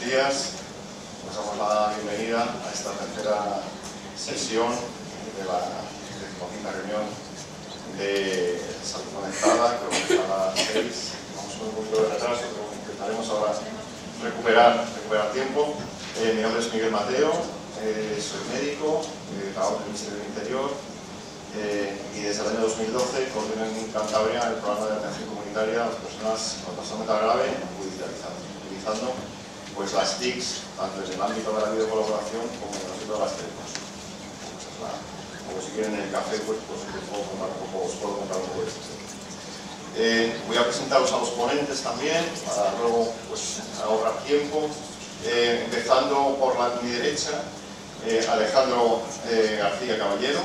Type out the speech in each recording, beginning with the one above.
buenos días. Os damos la bienvenida a esta tercera sesión de la 15ª reunión de salud conectada, que organiza la CEIS. Vamos con un poquito de retraso, pero intentaremos ahora recuperar tiempo. Mi nombre es Miguel Mateo, soy médico, trabajo en el Ministerio del Interior y desde el año 2012 coordino en Cantabria el programa de atención comunitaria a las personas con trastorno mental grave utilizando pues, las TICs, tanto en el ámbito de la videocolaboración como en el ámbito de las teleconsultas. Como si quieren el café, pues os puedo contar un poco de esto. Voy a presentaros a los ponentes también, para luego pues, ahorrar tiempo. Empezando por mi derecha, Alejandro García Caballero.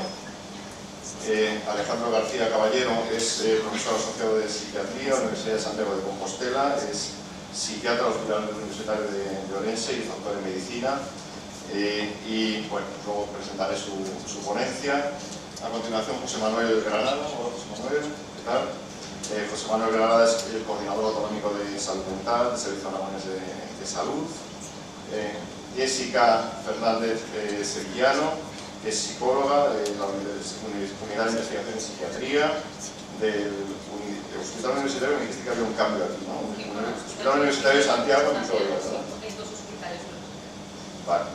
Alejandro García Caballero es profesor asociado de psiquiatría en la Universidad de Santiago de Compostela, es psiquiatra del Hospital Universitario de Orense y doctor en medicina. Y bueno, luego presentaré su ponencia. A continuación, José Manuel Granada. Hola, José Manuel, ¿qué tal? José Manuel Granada es el coordinador autonómico de salud mental del Servicio Aragonés de Salud. Jessica Fernández Sevillano, que es psicóloga de la Unidad de Investigación en Psiquiatría del Hospital Universitario. Me dijiste que había un cambio aquí, ¿no? El Hospital Universitario de Santiago y todo, ¿verdad? Vale.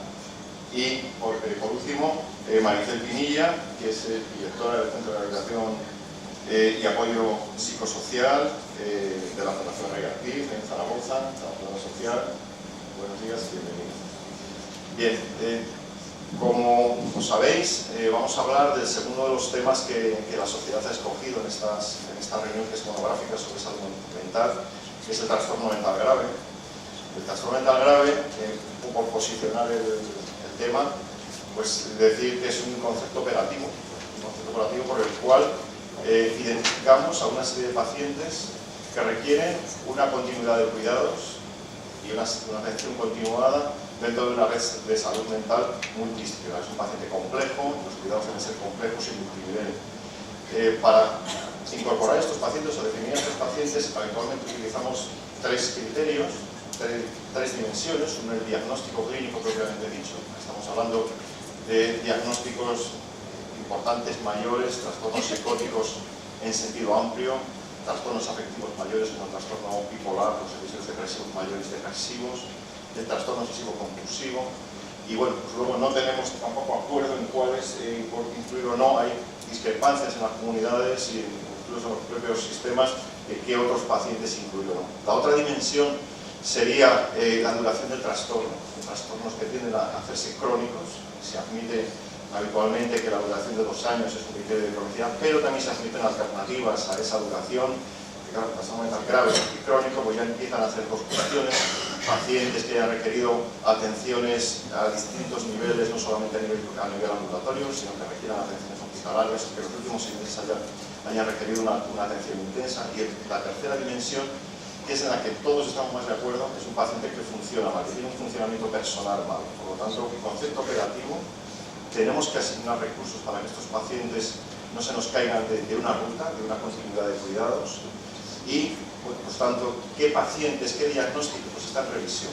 Y por último, Maricel Pinilla, que es directora del Centro de Rehabilitación y Apoyo Psicosocial de la Fundación Reactiv en Zaragoza, trabajadora social. Buenos días y bienvenidos. Bien, como sabéis, vamos a hablar del segundo de los temas que la sociedad ha escogido en esta reunión, que es monográfica sobre salud mental, que es el trastorno mental grave. El trastorno mental grave, por posicionar el tema, pues decir que es un concepto operativo por el cual identificamos a una serie de pacientes que requieren una continuidad de cuidados y una atención continuada dentro de una red de salud mental multidisciplinar. Es un paciente complejo, los cuidados deben ser complejos y multinivel. Para incorporar a estos pacientes o definir a estos pacientes, habitualmente utilizamos tres criterios, tres dimensiones. Uno es el diagnóstico clínico propiamente dicho. Estamos hablando de diagnósticos importantes, mayores, trastornos psicóticos en sentido amplio, trastornos afectivos mayores como el trastorno bipolar, los episodios depresivos mayores depresivos, el trastorno obsesivo compulsivo. Y bueno, pues luego no tenemos tampoco acuerdo en cuáles incluir o no. Hay discrepancias en las comunidades y incluso en los propios sistemas de qué otros pacientes incluir o no. La otra dimensión sería la duración del trastorno. Trastornos que tienden a hacerse crónicos. Se admite habitualmente que la duración de 2 años es un criterio de cronicidad, pero también se admiten alternativas a esa duración. Claro, el trastorno mental grave y crónico pues ya empiezan a hacer dos cuestiones. Pacientes que hayan requerido atenciones a distintos niveles, no solamente a nivel ambulatorio, sino que requieran atenciones hospitalarias, que en los últimos 6 meses hayan requerido una atención intensa. Y la tercera dimensión, que es en la que todos estamos más de acuerdo, es un paciente que funciona mal, que tiene un funcionamiento personal mal. Por lo tanto, el concepto operativo, tenemos que asignar recursos para que estos pacientes no se nos caigan de una ruta, de una continuidad de cuidados. Y, pues tanto, qué pacientes, qué diagnósticos está en revisión.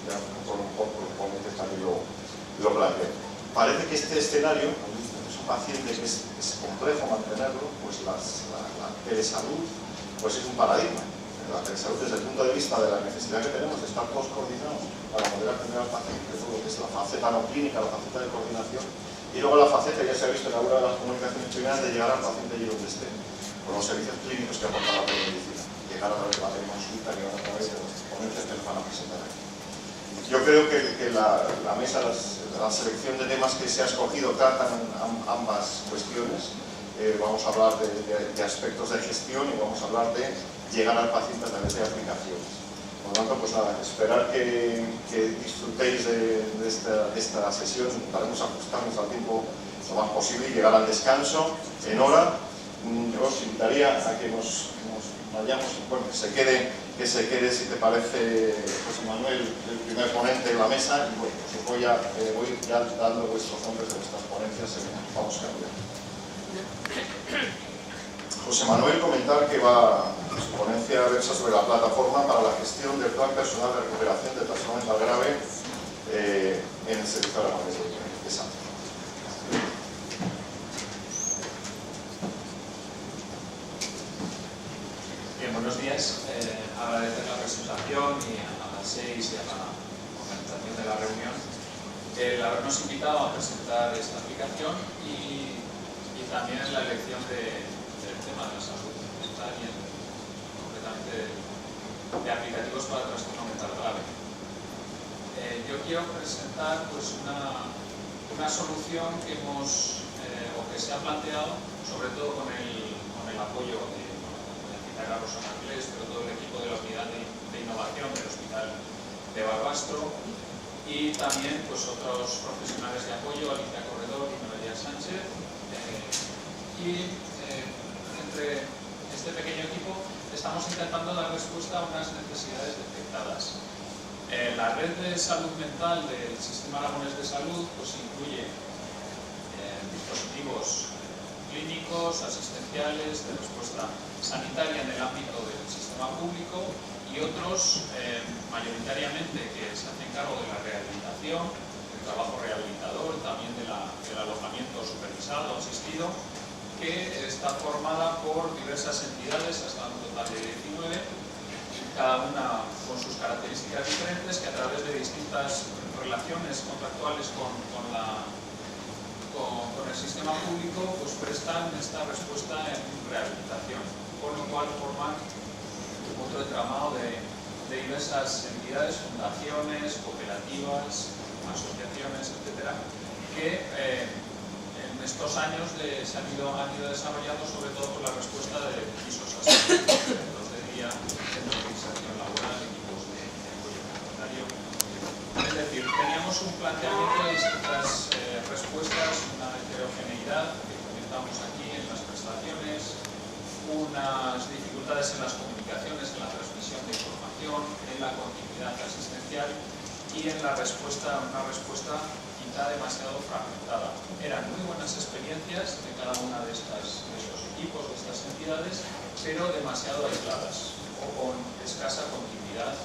Ya por los ponentes también lo planteo. Parece que este escenario, es un paciente que es complejo mantenerlo, pues la telesalud pues es un paradigma. La telesalud desde el punto de vista de la necesidad que tenemos de estar todos coordinados para poder atender al paciente, todo lo que es la faceta no clínica, la faceta de coordinación, y luego la faceta, ya se ha visto en alguna de las comunicaciones primeras, de llegar al paciente allí donde esté, con los servicios clínicos que aporta la telemedicina, llegar a través de la teleconsulta, llegar a través de los ponentes que nos van a presentar aquí. Yo creo que la mesa, la selección de temas que se ha escogido tratan ambas cuestiones. Vamos a hablar de aspectos de gestión y vamos a hablar de llegar al paciente a través de aplicaciones. Por lo tanto, pues nada, esperar que disfrutéis de esta sesión. Intentaremos ajustarnos al tiempo lo más posible y llegar al descanso en hora. Yo os invitaría a que nos vayamos, bueno, que se quede, si te parece, José Manuel, el primer ponente en la mesa, y bueno, pues voy ya dando vuestros nombres de vuestras ponencias según vamos cambiando. José Manuel comentar que su ponencia versa sobre la plataforma para la gestión del plan personal de recuperación del trastorno mental grave las 6 y a la organización de la reunión, el habernos invitado a presentar esta aplicación y también la elección del tema de la salud mental y completamente de aplicativos para trastorno mental grave. Yo quiero presentar pues, una solución que hemos o que se ha planteado, sobre todo con el apoyo de la Rosana Anglés, pero todo el equipo de la unidad de innovación del Hospital de Barbastro y también pues, otros profesionales de apoyo, Alicia Corredor y Noelia Sánchez. Entre este pequeño equipo estamos intentando dar respuesta a unas necesidades detectadas. La red de salud mental del Sistema Aragonés de Salud pues, incluye dispositivos clínicos, asistenciales, de respuesta sanitaria en el ámbito del sistema público y otros, mayoritariamente, que se hacen cargo de la rehabilitación, del trabajo rehabilitador, también del alojamiento supervisado, asistido, que está formada por diversas entidades, hasta un total de 19, cada una con sus características diferentes, que a través de distintas relaciones contractuales con el sistema público pues prestan esta respuesta en rehabilitación, con lo cual forman otro entramado de diversas entidades, fundaciones, cooperativas, asociaciones, etcétera, que en estos años se han ido desarrollando sobre todo por la respuesta de pisos asistenciales, centros de día, centros de inserción laboral, equipos de apoyo comunitario. Es decir, teníamos un planteamiento de distintas respuestas, una heterogeneidad que comentamos aquí en las prestaciones, unas dificultades en las comunicaciones, en la transmisión de información, en la continuidad asistencial y en la respuesta, una respuesta quizá demasiado fragmentada. Eran muy buenas experiencias de cada una de estos equipos, de estas entidades, pero demasiado aisladas o con escasa continuidad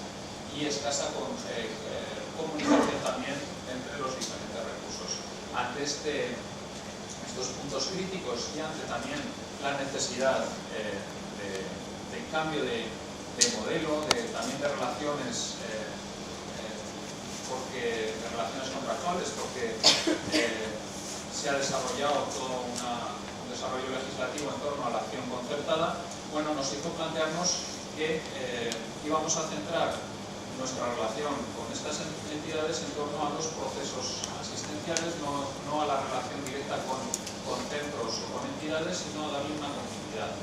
y escasa comunicación también entre los diferentes recursos. Ante estos puntos críticos y ante también la necesidad de cambio de modelo, también de relaciones, de relaciones contractuales, porque se ha desarrollado todo un desarrollo legislativo en torno a la acción concertada, bueno, nos hizo plantearnos que íbamos a centrar nuestra relación con estas entidades en torno a los procesos asistenciales, no a la relación directa con centros o con entidades, sino a darle una continuidad.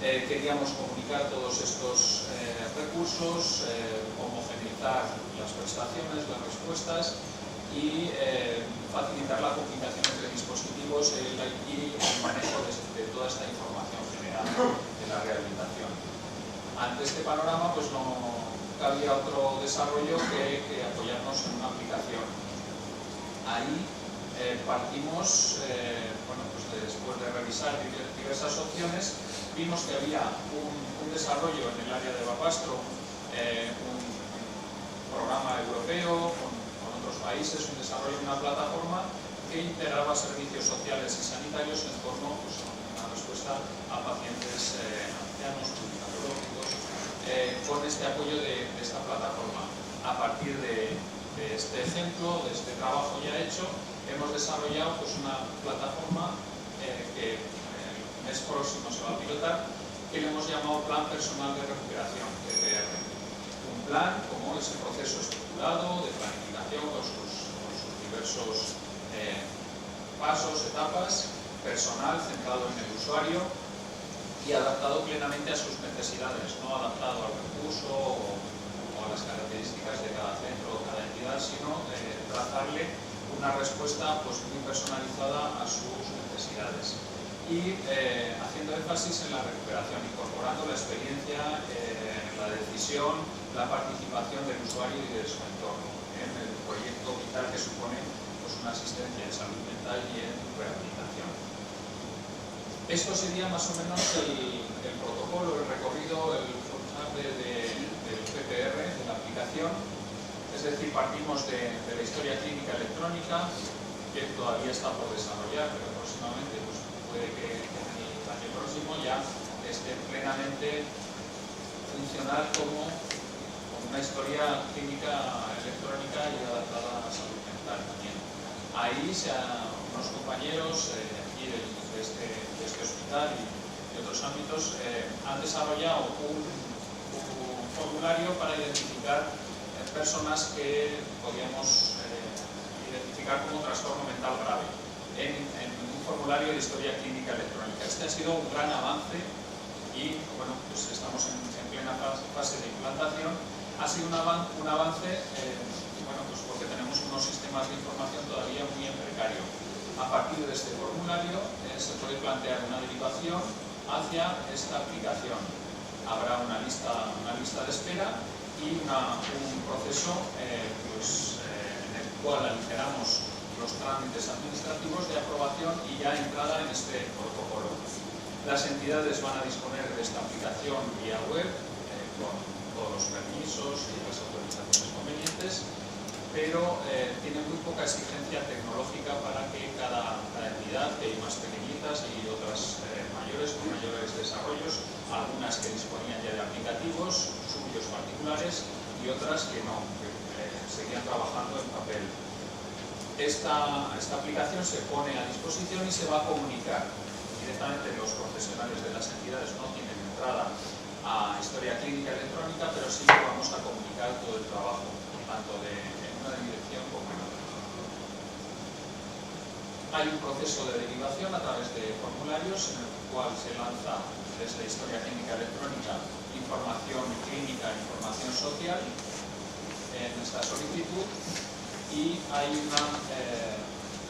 Queríamos comunicar todos estos recursos, homogeneizar las prestaciones, las respuestas y facilitar la comunicación entre dispositivos y el manejo de toda esta información general de la rehabilitación. Ante este panorama, pues no había otro desarrollo que apoyarnos en una aplicación. Ahí partimos, bueno, pues después de revisar diversas opciones, vimos que había un desarrollo en el área de Barbastro, un programa europeo con otros países, un desarrollo de una plataforma que integraba servicios sociales y sanitarios en torno pues, a una respuesta a pacientes ancianos, pluripatológicos, con este apoyo de esta plataforma. A partir de este ejemplo, de este trabajo ya hecho, hemos desarrollado pues, una plataforma que el mes próximo se va a pilotar, que le hemos llamado Plan Personal de Recuperación, PPR. Un plan como ese proceso estructurado de planificación con sus diversos pasos, etapas, personal centrado en el usuario y adaptado plenamente a sus necesidades, no adaptado al recurso o a las características de cada centro o cada entidad, sino trazarle una respuesta pues, muy personalizada a sus necesidades. Y haciendo énfasis en la recuperación, incorporando la experiencia, la decisión, la participación del usuario y de su entorno en el proyecto vital que supone pues, una asistencia en salud mental y en rehabilitación. Esto sería más o menos el protocolo, el recorrido, el funcionar del PPR, de la aplicación. Es decir, partimos de la historia clínica electrónica, que todavía está por desarrollar, pero próximamente pues, puede que en el año próximo ya esté plenamente funcional como una historia clínica electrónica y adaptada a la salud mental también. Ahí unos compañeros aquí de este hospital y otros ámbitos han desarrollado un formulario para identificar personas que podíamos identificar como trastorno mental grave en un formulario de historia clínica electrónica. Este ha sido un gran avance y bueno, pues estamos en plena fase de implantación. Ha sido un avance bueno, pues porque tenemos unos sistemas de información todavía muy en precario. A partir de este formulario se puede plantear una derivación hacia esta aplicación. Habrá una lista de espera y un proceso pues, en el cual aligeramos los trámites administrativos de aprobación y ya entrada en este protocolo. Las entidades van a disponer de esta aplicación vía web con todos los permisos y las autorizaciones convenientes, pero tiene muy poca exigencia tecnológica para que cada entidad, que hay más pequeñitas y otras mayores, con mayores desarrollos, algunas que disponían ya de aplicativos suyos particulares y otras que no, que seguían trabajando en papel. Esta aplicación se pone a disposición y se va a comunicar directamente. Los profesionales de las entidades no tienen entrada a historia clínica electrónica, pero sí que vamos a comunicar todo el trabajo, tanto en una dirección como en otra. Hay un proceso de derivación a través de formularios en el cual se lanza desde historia clínica electrónica información clínica, información social en esta solicitud, y hay una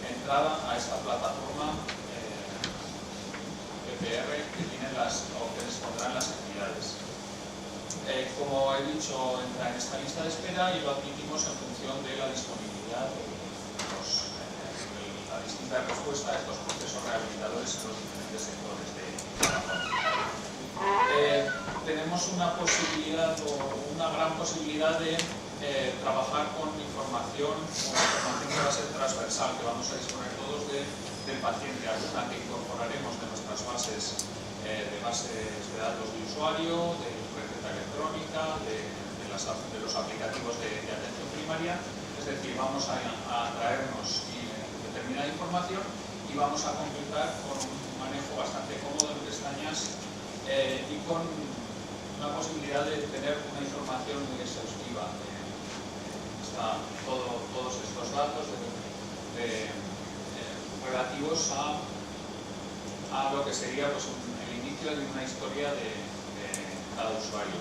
entrada a esta plataforma PPR que tienen que dispondrán las entidades. Como he dicho, entra en esta lista de espera y lo admitimos en función de la disponibilidad de la distinta respuesta a estos procesos rehabilitadores en los diferentes sectores de trabajo. Tenemos una posibilidad o una gran posibilidad de trabajar con información que va a ser transversal, que vamos a disponer todos del paciente, alguna que incorporaremos de nuestras bases de datos de usuario, de receta electrónica, de los aplicativos de atención primaria. Es decir, vamos a traernos determinada información y vamos a completar con un manejo bastante cómodo en pestañas y con una posibilidad de tener una información muy exhaustiva. Está todos estos datos relativos a lo que sería pues, el inicio de una historia de cada usuario,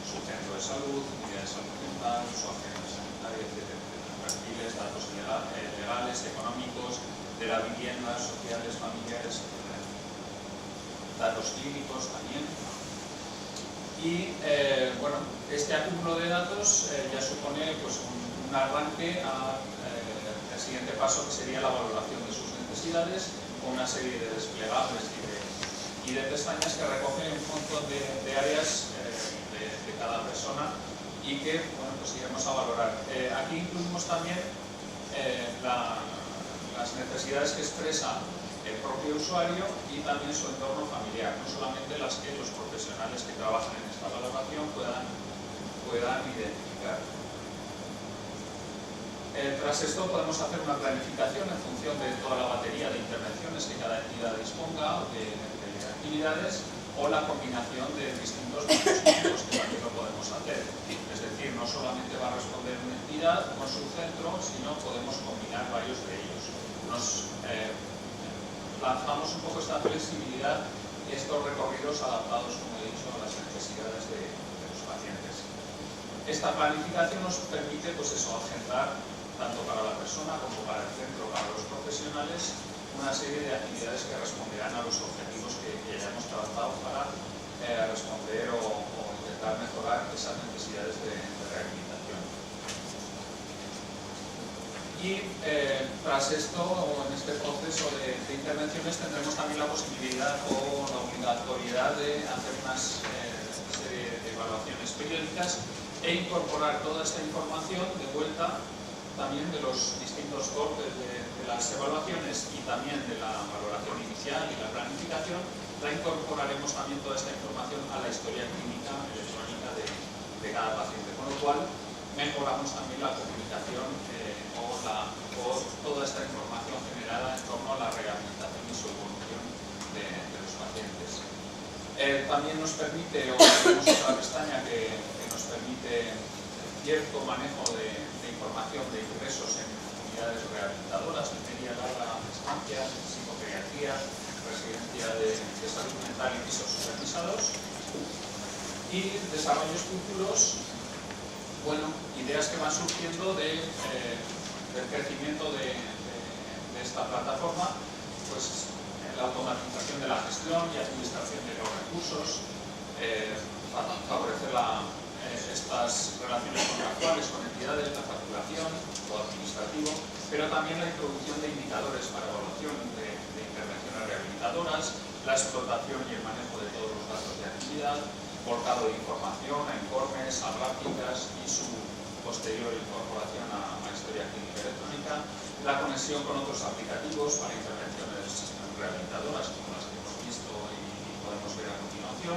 su centro de salud, unidad de salud mental, su agenda sanitaria, etc. Perfiles, datos legales, económicos, de la vivienda, sociales, familiares, etc. Datos clínicos también. Y bueno, este acúmulo de datos ya supone pues, un arranque al siguiente paso, que sería la valoración de sus necesidades, con una serie de desplegables y de pestañas que recogen un montón de áreas de cada persona y que bueno, pues iremos a valorar. Aquí incluimos también las necesidades que expresa el propio usuario y también su entorno familiar, no solamente las que los profesionales que trabajan en esta valoración puedan identificar. Tras esto podemos hacer una planificación en función de toda la batería de intervenciones que cada entidad disponga, de actividades, o la combinación de distintos dispositivos, que también lo podemos hacer. Es decir, no solamente va a responder una entidad con su centro, sino podemos combinar varios de ellos. Lanzamos un poco esta flexibilidad y estos recorridos adaptados, como he dicho, a las necesidades de los pacientes. Esta planificación nos permite, pues eso, agendar tanto para la persona como para el centro, para los profesionales, una serie de actividades que responderán a los objetivos que ya hemos trazado para responder o intentar mejorar esas necesidades de rehabilitación. Y tras esto, o en este proceso de intervenciones, tendremos también la posibilidad o la obligatoriedad de hacer una serie de evaluaciones periódicas e incorporar toda esta información de vuelta también de los distintos cortes de las evaluaciones y también de la valoración inicial y la planificación. La incorporaremos también toda esta información a la historia clínica electrónica de de cada paciente, con lo cual mejoramos también la comunicación o toda esta información generada en torno a la rehabilitación y su evolución de los pacientes. También nos permite, o tenemos otra pestaña que nos permite cierto manejo de información de ingresos en unidades rehabilitadoras, media larga estancia, psicogeriatría, residencia de salud mental y pisos supervisados. Y desarrollos futuros, bueno, ideas que van surgiendo del crecimiento de esta plataforma, pues la automatización de la gestión y administración de los recursos, favorecer estas relaciones contractuales con entidades, la facturación, lo administrativo, pero también la introducción de indicadores para evaluación de intervenciones rehabilitadoras, la explotación y el manejo de todos los datos de actividad, volcado de información a informes, a gráficas y su posterior incorporación a historia clínica electrónica, la conexión con otros aplicativos para intervenciones rehabilitadoras como las que hemos visto y podemos ver a continuación,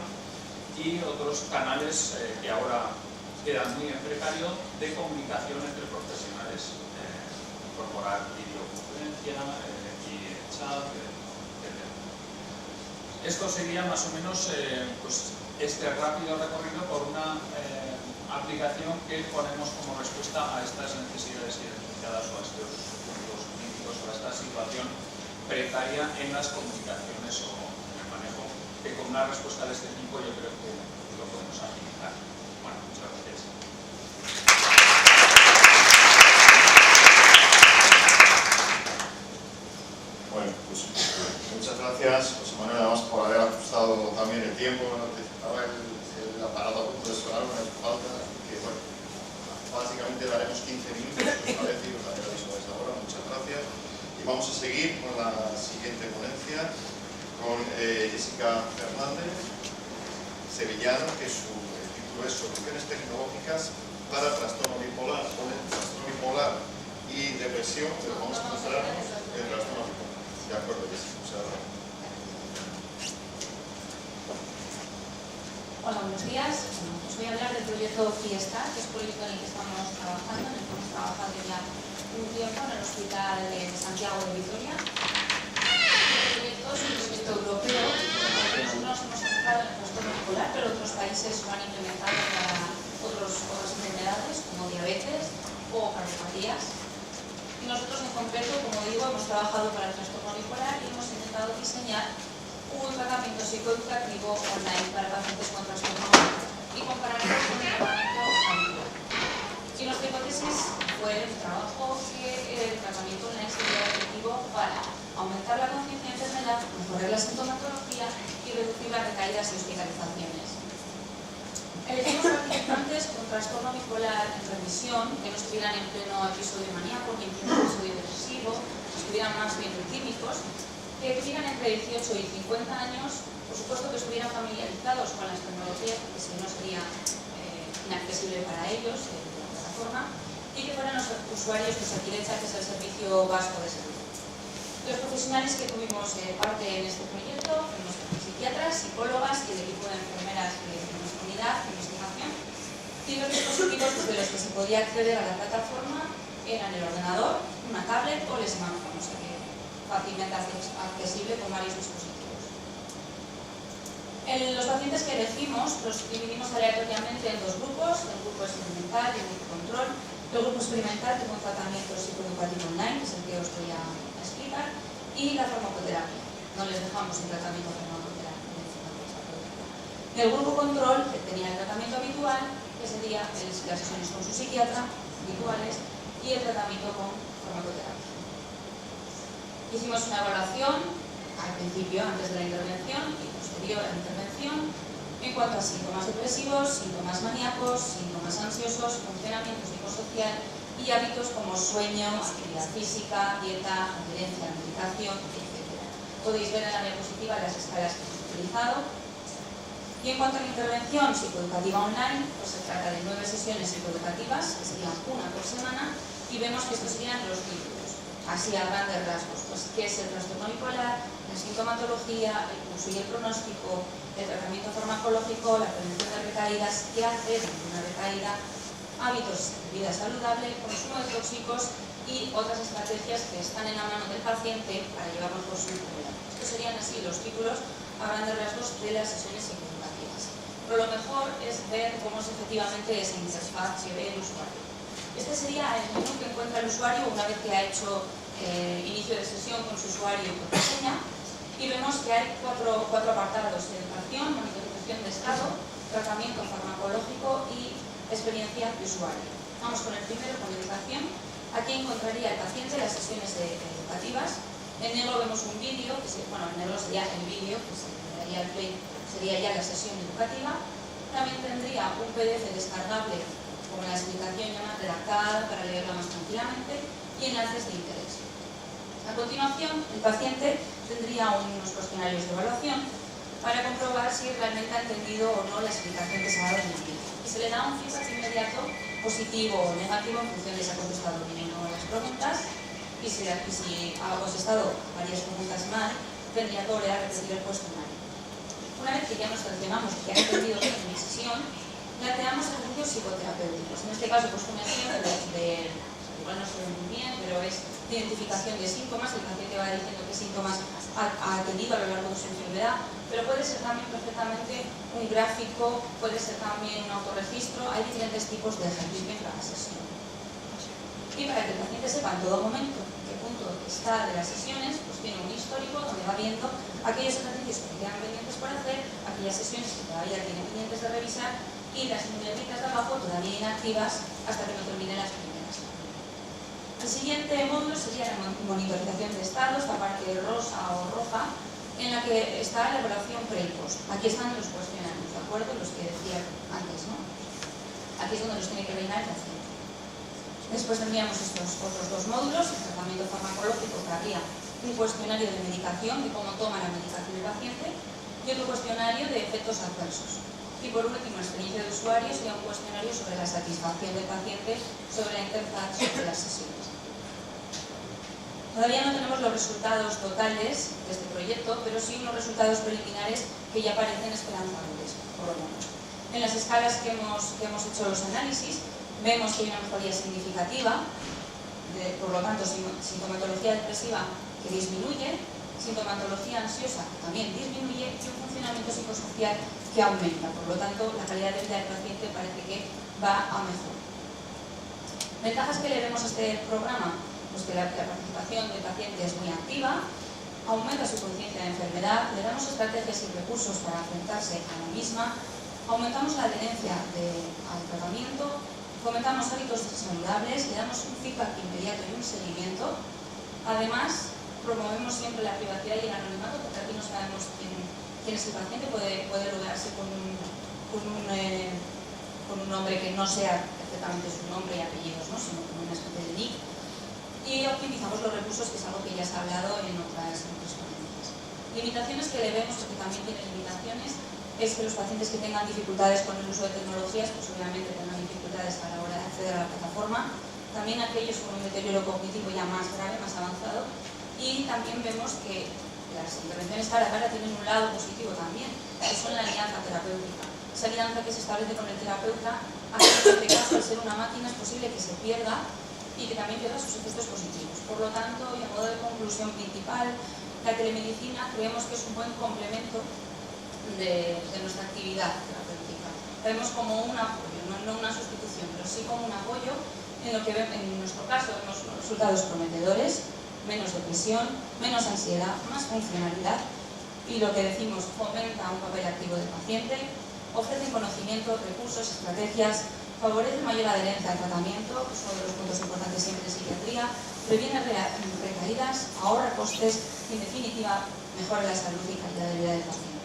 y otros canales que ahora quedan muy en precario de comunicación entre profesionales, incorporar videoconferencia y chat, etc. Esto sería más o menos pues, este rápido recorrido por una aplicación que ponemos como respuesta a estas necesidades identificadas o a estos puntos críticos o a esta situación precaria en las comunicaciones o en el manejo, que con una respuesta de este tipo yo creo que lo podemos agilizar. Bueno, muchas gracias. Bueno, pues muchas gracias, José Manuel, además por haber ajustado también el tiempo. Estaba el aparato a punto de sonar, me hace falta, que bueno, básicamente daremos 15 minutos, si os parece, y os daré aviso desde ahora. Muchas gracias. Y vamos a seguir con la siguiente ponencia, con Jessica Fernández, sevillano, que su título es Soluciones tecnológicas para trastorno bipolar, y depresión, pero vamos a centrarnos en el trastorno bipolar. De acuerdo, Jessica. Muchas gracias. Hola, buenos días. Os voy a hablar del proyecto Fiesta, que es un proyecto en el que estamos trabajando, en el que hemos trabajado ya un tiempo en el Hospital de Santiago de Vitoria. Este proyecto es un proyecto europeo, que nosotros nos hemos enfocado en el trastorno bipolar, pero otros países lo han implementado para otras enfermedades como diabetes o cardiopatías. Y nosotros en concreto, como digo, hemos trabajado para el trastorno bipolar y hemos intentado diseñar un tratamiento psicoeducativo online para pacientes con trastorno y compararlo con el tratamiento habitual. Y nuestra hipótesis fue el trabajo que el tratamiento online sería efectivo para aumentar la conciencia de enfermedad, mejorar la sintomatología y reducir las recaídas y hospitalizaciones. Elegimos participantes con trastorno bipolar en remisión, que no estuvieran en pleno episodio maníaco ni en pleno episodio depresivo, estuvieran más bien químicos, que tuvieran entre 18 y 50 años, por supuesto que estuvieran familiarizados con las tecnologías, porque si no sería inaccesible para ellos la plataforma, y que fueran los usuarios de Osakidetza, que es el Servicio Vasco de Salud. Los profesionales que tuvimos parte en este proyecto fuimos psiquiatras, psicólogas y el equipo de enfermeras de nuestra unidad de investigación, y los dispositivos desde los que se podía acceder a la plataforma eran el ordenador, una tablet o el smartphone, o sea que fácilmente accesible con varios dispositivos. Los pacientes que elegimos los dividimos aleatoriamente en dos grupos, el grupo experimental y el grupo control. El grupo experimental tuvo un tratamiento psicoeducativo online, que es el que os voy a explicar, y la farmacoterapia. No les dejamos el tratamiento farmacoterapia. El grupo control, que tenía el tratamiento habitual, que sería las sesiones con su psiquiatra habituales y el tratamiento con farmacoterapia. Hicimos una evaluación al principio, antes de la intervención y posterior a la intervención, en cuanto a síntomas depresivos, síntomas maníacos, síntomas ansiosos, funcionamiento psicosocial y hábitos como sueño, actividad física, dieta, adherencia a la medicación, etc. Podéis ver en la diapositiva las escalas que hemos utilizado. Y en cuanto a la intervención psicoeducativa online, pues se trata de 9 sesiones psicoeducativas, que serían una por semana, y vemos que estos serían los títulos, así a grandes rasgos, pues qué es el trastorno bipolar, la sintomatología, el curso y el pronóstico, el tratamiento farmacológico, la prevención de recaídas, qué hacer en una recaída, recaída, hábitos de vida saludable, consumo de tóxicos y otras estrategias que están en la mano del paciente para llevarnos por su enfermedad. Estos serían así los títulos a grandes rasgos de las sesiones psicoeducativas. Pero lo mejor es ver cómo es efectivamente esa interfaz que ve el usuario. Este sería el menú que encuentra el usuario una vez que ha hecho inicio de sesión con su usuario y contraseña. Y vemos que hay cuatro apartados: educación, monitorización de estado, tratamiento farmacológico y experiencia de usuario. Vamos con el primero, con educación. Aquí encontraría el paciente las sesiones educativas. En negro vemos un vídeo, en negro sería el vídeo, que sería el play, sería ya la sesión educativa. También tendría un PDF descargable con la explicación ya más redactada para leerla más tranquilamente y enlaces de interés. A continuación, el paciente tendría unos cuestionarios de evaluación para comprobar si realmente ha entendido o no la explicación que se ha dado en el vídeo. Y se le da un feedback inmediato, positivo o negativo, en función de si ha contestado bien o no las preguntas. Y si ha contestado varias preguntas mal, tendría que volver a repetir el cuestionario. Una vez que ya nos cercioramos que ha entendido bien mi sesión, planteamos ejercicios psicoterapéuticos. En este caso, pues un ejemplo de, igual no se ve muy bien, pero es de identificación de síntomas. El paciente va diciendo qué síntomas ha tenido a lo largo de su enfermedad, pero puede ser también perfectamente un gráfico, puede ser también un autorregistro. Hay diferentes tipos de ejercicios en cada sesión. Y para que el paciente sepa en todo momento en qué punto está de las sesiones, pues tiene un histórico donde va viendo aquellos ejercicios que quedan pendientes por hacer, aquellas sesiones que todavía tiene pendientes de revisar y las negritas de abajo todavía inactivas hasta que no termine las primeras. El siguiente módulo sería la monitorización de estado, esta parte rosa o roja, en la que está la evaluación pre y post. Aquí están los cuestionarios, ¿de acuerdo? Los que decía antes, ¿no? Aquí es donde los tiene que rellenar el paciente. Después tendríamos estos otros dos módulos: el tratamiento farmacológico, que habría un cuestionario de medicación, de cómo toma la medicación el paciente, y otro cuestionario de efectos adversos. Y por último, experiencia de usuario, sería un cuestionario sobre la satisfacción del paciente sobre la interfaz sobre las sesiones. Todavía no tenemos los resultados totales de este proyecto, pero sí unos resultados preliminares que ya parecen esperanzadores, por lo menos. En las escalas que hemos hecho los análisis, vemos que hay una mejoría significativa, por lo tanto, sintomatología depresiva que disminuye, sintomatología ansiosa que también disminuye y un funcionamiento psicosocial que aumenta. Por lo tanto, la calidad de vida del paciente parece que va a mejorar. ¿Ventajas que le vemos a este programa? Pues que la participación del paciente es muy activa, aumenta su conciencia de enfermedad, le damos estrategias y recursos para enfrentarse a la misma, aumentamos la adherencia al tratamiento, fomentamos hábitos saludables, le damos un feedback inmediato y un seguimiento. Además, promovemos siempre la privacidad y el anonimato, porque aquí no sabemos quién es el paciente, puede loguearse con un nombre que no sea perfectamente su nombre y apellidos, ¿no? Sino con una especie de nick. Y optimizamos los recursos, que es algo que ya se ha hablado en otras ponencias. Limitaciones que le vemos, porque también tiene limitaciones, es que los pacientes que tengan dificultades con el uso de tecnologías, pues obviamente tendrán dificultades a la hora de acceder a la plataforma. También aquellos con un deterioro cognitivo ya más grave, más avanzado. Y también vemos que las intervenciones cara a cara tienen un lado positivo también, que son la alianza terapéutica. Esa alianza que se establece con el terapeuta hace que en este caso, al ser una máquina, es posible que se pierda y que también pierda sus efectos positivos. Por lo tanto, y a modo de conclusión principal, la telemedicina creemos que es un buen complemento de nuestra actividad terapéutica. La vemos como un apoyo, no una sustitución, pero sí como un apoyo en lo que en nuestro caso vemos resultados prometedores, menos depresión, menos ansiedad, más funcionalidad y lo que decimos, fomenta un papel activo del paciente, ofrece conocimiento, recursos, estrategias, favorece mayor adherencia al tratamiento, que es uno de los puntos importantes siempre en psiquiatría, previene recaídas, ahorra costes y en definitiva mejora la salud y calidad de vida del paciente.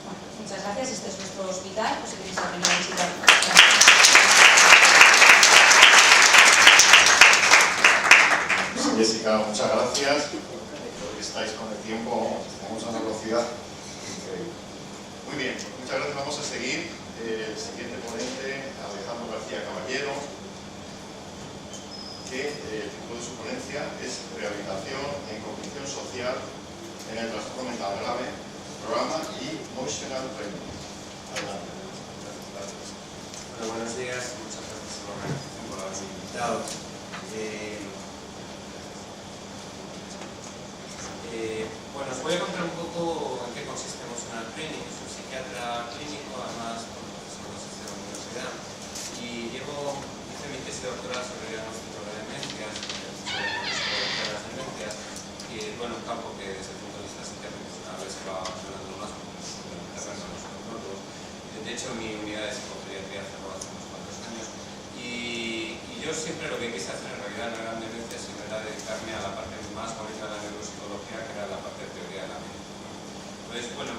Bueno, muchas gracias, este es nuestro hospital, pues si queréis aprender a visitarlo. Jessica, muchas gracias. Hoy estáis con el tiempo, estamos a una velocidad increíble. Muy bien, muchas gracias. Vamos a seguir. El siguiente ponente, Alejandro García Caballero, que el título de su ponencia es Rehabilitación en Cognición Social en el trastorno mental grave, programa y Emotional Training. Adelante. Gracias. Bueno, buenos días, muchas gracias a la organización por haberme invitado. Bueno, os voy a contar un poco en qué consiste Emotional Training. Soy psiquiatra clínico, además profesor de la universidad, y hice mi tesis de doctorado sobre diagnóstico de demencias, sobre las demencias, y bueno, un campo que desde el punto de vista psiquiátrico cada vez se va ganando más por el terreno de los neurólogos. De hecho, mi unidad de psicopediatría cerró hace unos cuantos años, y yo siempre lo que quise hacer en realidad no eran demencias, sino era dedicarme a la parte más bonita de la neuropsicología, que era la parte de teoría de la mente. Entonces, bueno,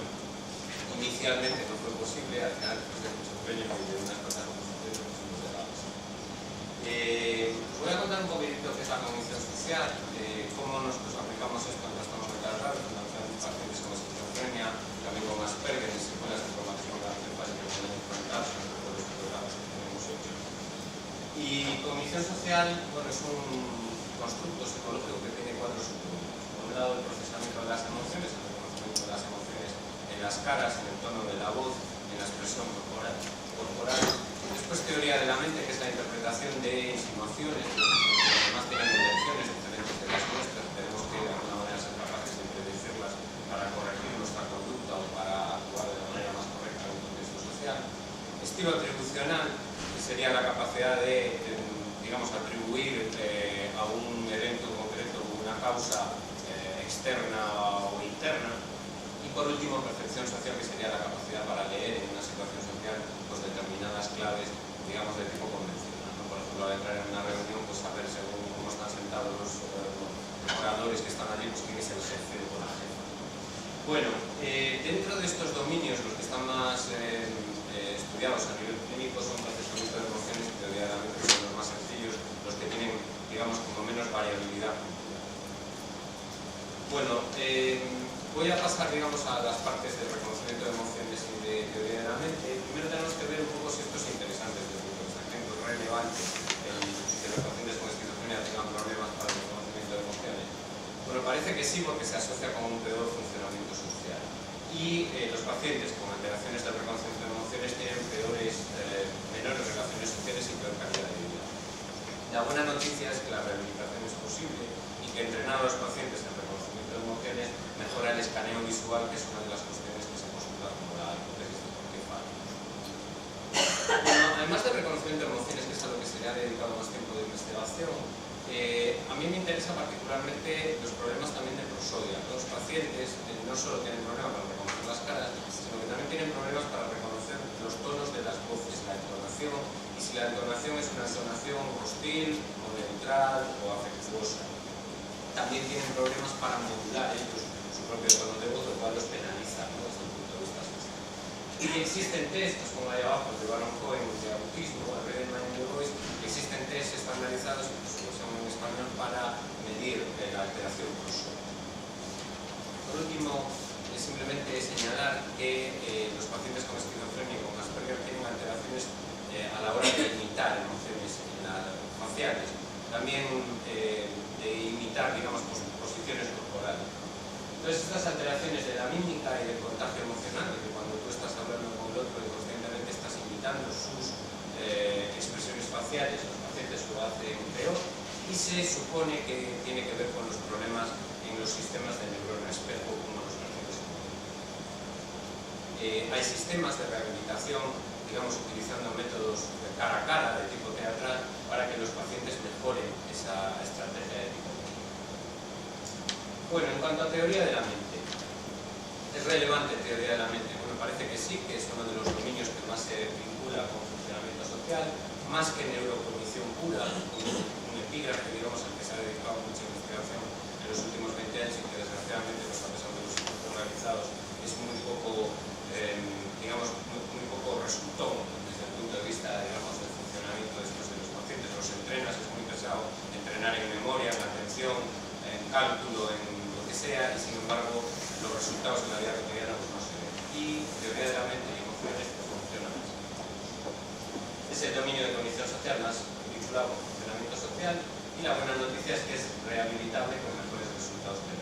inicialmente no fue posible, al final, después de mucho empeño y de unas cuantas oposiciones, nos hemos llegado. Os voy a contar un poquitito qué es la cognición social, cómo nosotros aplicamos esto en trastornos mentales raros, en pacientes con esquizofrenia, también con Asperger, en secuelas de formación encefálica que pueden enfrentar, sobre todo los programas que tenemos hecho. Y cognición social, bueno, es un constructo psicológico que tiene 4 subgrupos. Por un lado, el procesamiento de las emociones, el reconocimiento de las emociones en las caras, en el tono de la voz, en la expresión corporal. Después, teoría de la mente, que es la interpretación de insinuaciones, que además tienen intenciones diferentes de las nuestras, tenemos que de alguna manera ser capaces de predecirlas para corregir nuestra conducta o para actuar de la manera más correcta en un contexto social. Estilo atribucional, que sería la capacidad de digamos, atribuir a un evento concreto una causa externa o interna. Y por último, percepción social, que sería la capacidad para leer en una situación social pues, determinadas claves, digamos, de tipo convencional, ¿no? Por ejemplo, al entrar en una reunión, pues saber según cómo están sentados los oradores que están allí, pues quién es el jefe o la jefa. Bueno, dentro de estos dominios, los que están más estudiados a nivel clínico son procesamiento de emociones y teoría de la mente, que son los más sencillos, los que tienen, digamos, como menos variabilidad. Bueno, voy a pasar, digamos, a las partes de reconocimiento de emociones y de teoría de la mente. Primero tenemos que ver un poco si esto es interesante desde el punto de vista clínico, es relevante que los pacientes con esquizofrenia tengan problemas para el reconocimiento de emociones. Bueno, parece que sí, porque se asocia con un peor funcionamiento social. Y los pacientes con alteraciones del reconocimiento de emociones tienen menores relaciones sociales y peor calidad de vida. La buena noticia es que la rehabilitación es posible y que entrenar a los pacientes en reconocimiento de emociones mejora el escaneo visual, que es una de las cuestiones que se postula como la hipótesis de por qué falla. Bueno, además del reconocimiento de emociones, que es a lo que se le ha dedicado más tiempo de investigación, a mí me interesa particularmente los problemas también de prosodia. Los pacientes no solo tienen problemas para reconocer las caras, sino que también tienen problemas para reconocer los tonos de las voces, la entonación, y si la entonación es una entonación hostil o neutral o afectuosa. También tienen problemas para modular ellos su propio tono de voz, lo cual los penaliza, ¿no? Desde el punto de vista social. Y existen tests, como ahí abajo, de Baron Cohen, de autismo, de Reading Mind the Voice, existen tests estandarizados, incluso los llaman en español, para medir la alteración prosódica. Por último, simplemente señalar que los pacientes con esquizofrenia y con Asperger tienen alteraciones a la hora de imitar emociones faciales, también de imitar, digamos, posiciones corporales. Entonces, estas alteraciones de la mímica y del contagio emocional, de que cuando tú estás hablando con el otro y conscientemente estás imitando sus expresiones faciales, los pacientes lo hacen peor, y se supone que tiene que ver con los problemas en los sistemas de neurona espejo, como los pacientes con hay sistemas de rehabilitación, digamos, utilizando métodos de cara a cara, de tipo teatral, para que los pacientes mejoren esa estrategia de tipo. Bueno, en cuanto a teoría de la mente, ¿es relevante teoría de la mente? Bueno, parece que sí, que es uno de los dominios que más se vincula con funcionamiento social, más que neurocognición pura, un epígrafe, digamos, al que se ha dedicado mucha investigación en los últimos 20 años y que desgraciadamente, a pesar de los estudios realizados, es muy poco, digamos, muy poco resultón desde el punto de vista, digamos, del funcionamiento de los pacientes. Los entrenas, es muy pesado entrenar en memoria, en atención, en cálculo, en lo que sea, y sin embargo los resultados en la vida cotidiana pues, no se ven. Y teoría de la mente y emociones pues, funcionan así. Es el dominio de cognición social más vinculado con funcionamiento social, y la buena noticia es que es rehabilitable con mejores resultados que el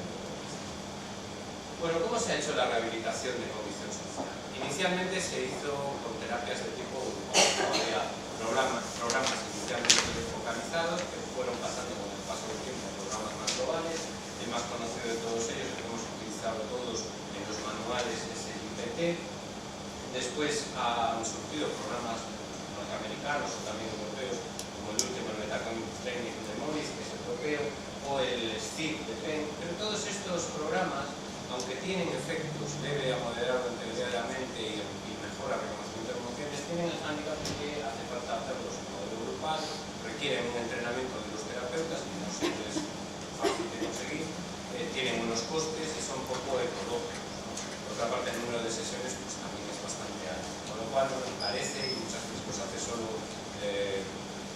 Bueno, ¿cómo se ha hecho la rehabilitación de condición social? Inicialmente se hizo con terapias de tipo grupal. Había programas inicialmente focalizados que fueron pasando con el paso del tiempo a programas más globales. El más conocido de todos ellos, que hemos utilizado todos en los manuales, es el IPT. Después han surgido programas norteamericanos o también europeos, como el último, el Metacognitive Training de Morris, que es europeo, o el STIC de Penn. Pero todos estos programas, aunque tienen efectos leve a moderado en teoría de la mente y mejora el reconocimiento de emociones, tienen el hándicap de que hace falta hacerlos en modelo grupal, requieren un entrenamiento de los terapeutas, que no siempre es fácil de conseguir, tienen unos costes y son poco ecológicos, ¿no? Por otra parte, el número de sesiones pues, también es bastante alto, con lo cual nos encarece y muchas veces pues, hace solo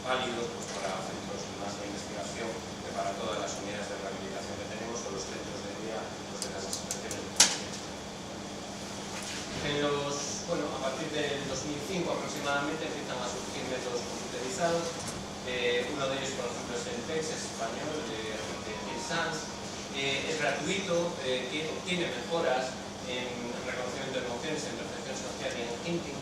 válidos pues, para centros más de investigación que para todas las unidades de rehabilitación que tenemos o los centros de día pues, de las asociaciones de pacientes. Bueno, a partir del 2005 aproximadamente empiezan a surgir métodos computerizados. Uno de ellos, por ejemplo, es el PEX, es español, de SANS. Es gratuito, tiene mejoras en reconocimiento de emociones, en percepción social y en thinking.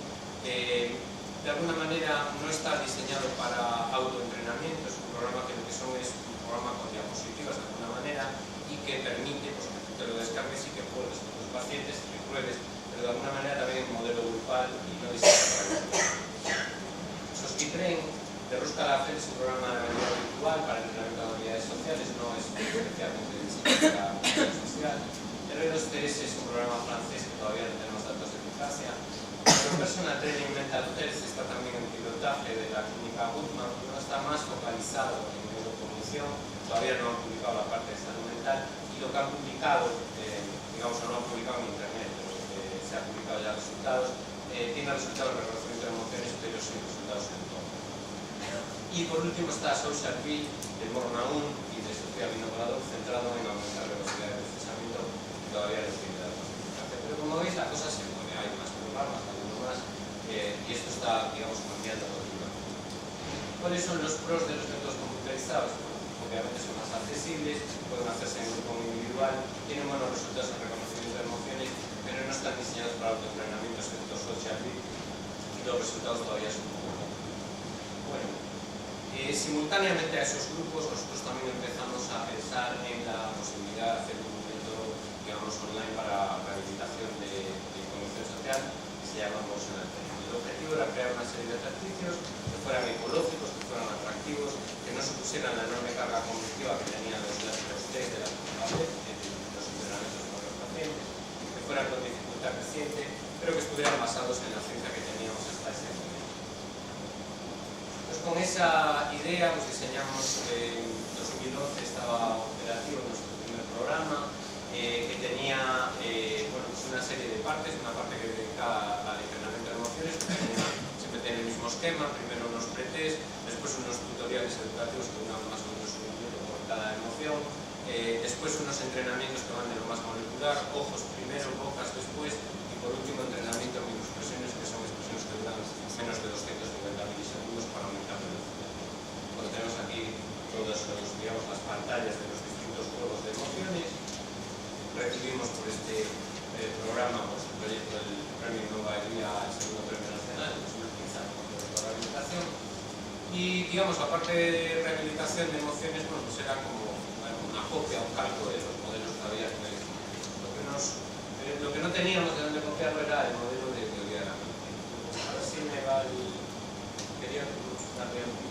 De alguna manera no está diseñado para autoentrenamiento, es un programa que lo que son es un programa con diapositivas de alguna manera y que permite pues, que tú te lo descargues y que juegues con tus pacientes y que pruebes, pero de alguna manera también en modelo grupal y no diseñado para el Soskitrain de Ruska Lafel es un programa de realidad virtual para entrenamiento de habilidades sociales, no es especialmente diseñado para la social. El R2CS es un programa francés que todavía no tenemos datos de eficacia. El Personal Training Mental Health está también en pilotaje de la clínica Goodman, no está más focalizado en neurocognición, todavía no han publicado la parte de salud mental y lo que han publicado, digamos, no lo han publicado en internet, pero se han publicado ya resultados, tiene resultados de reconocimiento de emociones, pero sin resultados en todo. Y por último está Social Bill de Mornaun y de Sofía Vinogradov, centrado en aumentar la velocidad de procesamiento y todavía no tiene datos de eficacia. Pero como veis, la cosa se mueve, hay más programas, hay uno más, y esto está, digamos, cambiando continuamente. ¿Cuáles son los pros de los métodos computerizados? Obviamente son más accesibles, pueden hacerse en grupo o individual, tienen buenos resultados en reconocimiento de emociones, pero no están diseñados para autoentrenamiento, excepto Social Bill, y los resultados todavía son un poco pocos. Bueno. Simultáneamente a esos grupos, nosotros también empezamos a pensar en la posibilidad de hacer un método, digamos, online para rehabilitación de condición social que se llama Emotional Training. El objetivo era crear una serie de ejercicios que fueran ecológicos, que fueran atractivos, que no supusieran la enorme carga cognitiva que tenían los test de la tablet, los entrenamientos con los pacientes, que fueran con dificultad creciente, pero que estuvieran basados en la ciencia que teníamos hasta ese momento. Con esa idea pues, diseñamos, en 2011 estaba operativo nuestro primer programa, que tenía bueno, pues una serie de partes, una parte que dedicada al entrenamiento de emociones, que siempre tiene el mismo esquema, primero unos pretest, después unos tutoriales educativos que duran más o menos un minuto por cada emoción, después unos entrenamientos que van de lo más molecular, ojos primero, bocas después, y por último entrenamiento en microexpresiones, que son expresiones que duran menos de 250 milisegundos para aumentar la velocidad. Bueno, tenemos aquí todas digamos, las pantallas de los distintos juegos de emociones. Recibimos por este programa pues, el proyecto del Premio Nova Elia, el segundo premio nacional, en 2015 de rehabilitación. Y digamos, la parte de rehabilitación de emociones, bueno, pues era como una copia, un calco de los modelos que había en el lo que no teníamos de dónde copiarlo era el modelo de teoría de la mente. A ver si me va el... Quería darle un poco.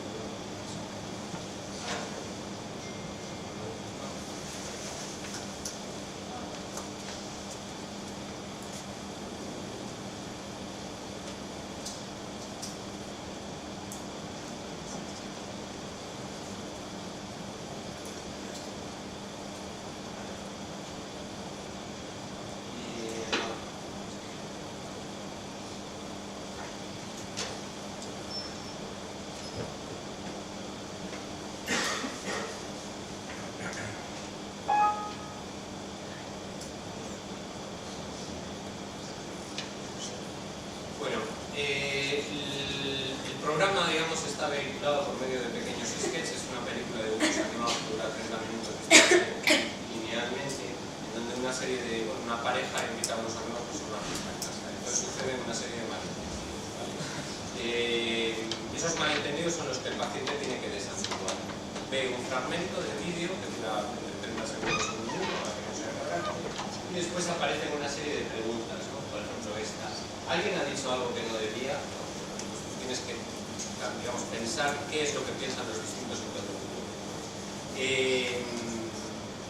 El programa, digamos, está vehiculado por medio de pequeños sketches, una película de dibujos animados que dura 30 minutos linealmente, en donde una una serie de, bueno, una pareja invita a unos amigos a una fiesta en casa. Entonces suceden una serie de malentendidos, ¿vale? Esos malentendidos son los que el paciente tiene que desambiguar. Ve un fragmento de vídeo que dura entre 30 segundos o un minuto, para que no sea cargado, y después aparecen una serie de preguntas, ¿no? Por ejemplo, esta. ¿Alguien ha dicho algo que no debía? ¿No? Pues tienes que, digamos, pensar qué es lo que piensan los distintos interlocutores.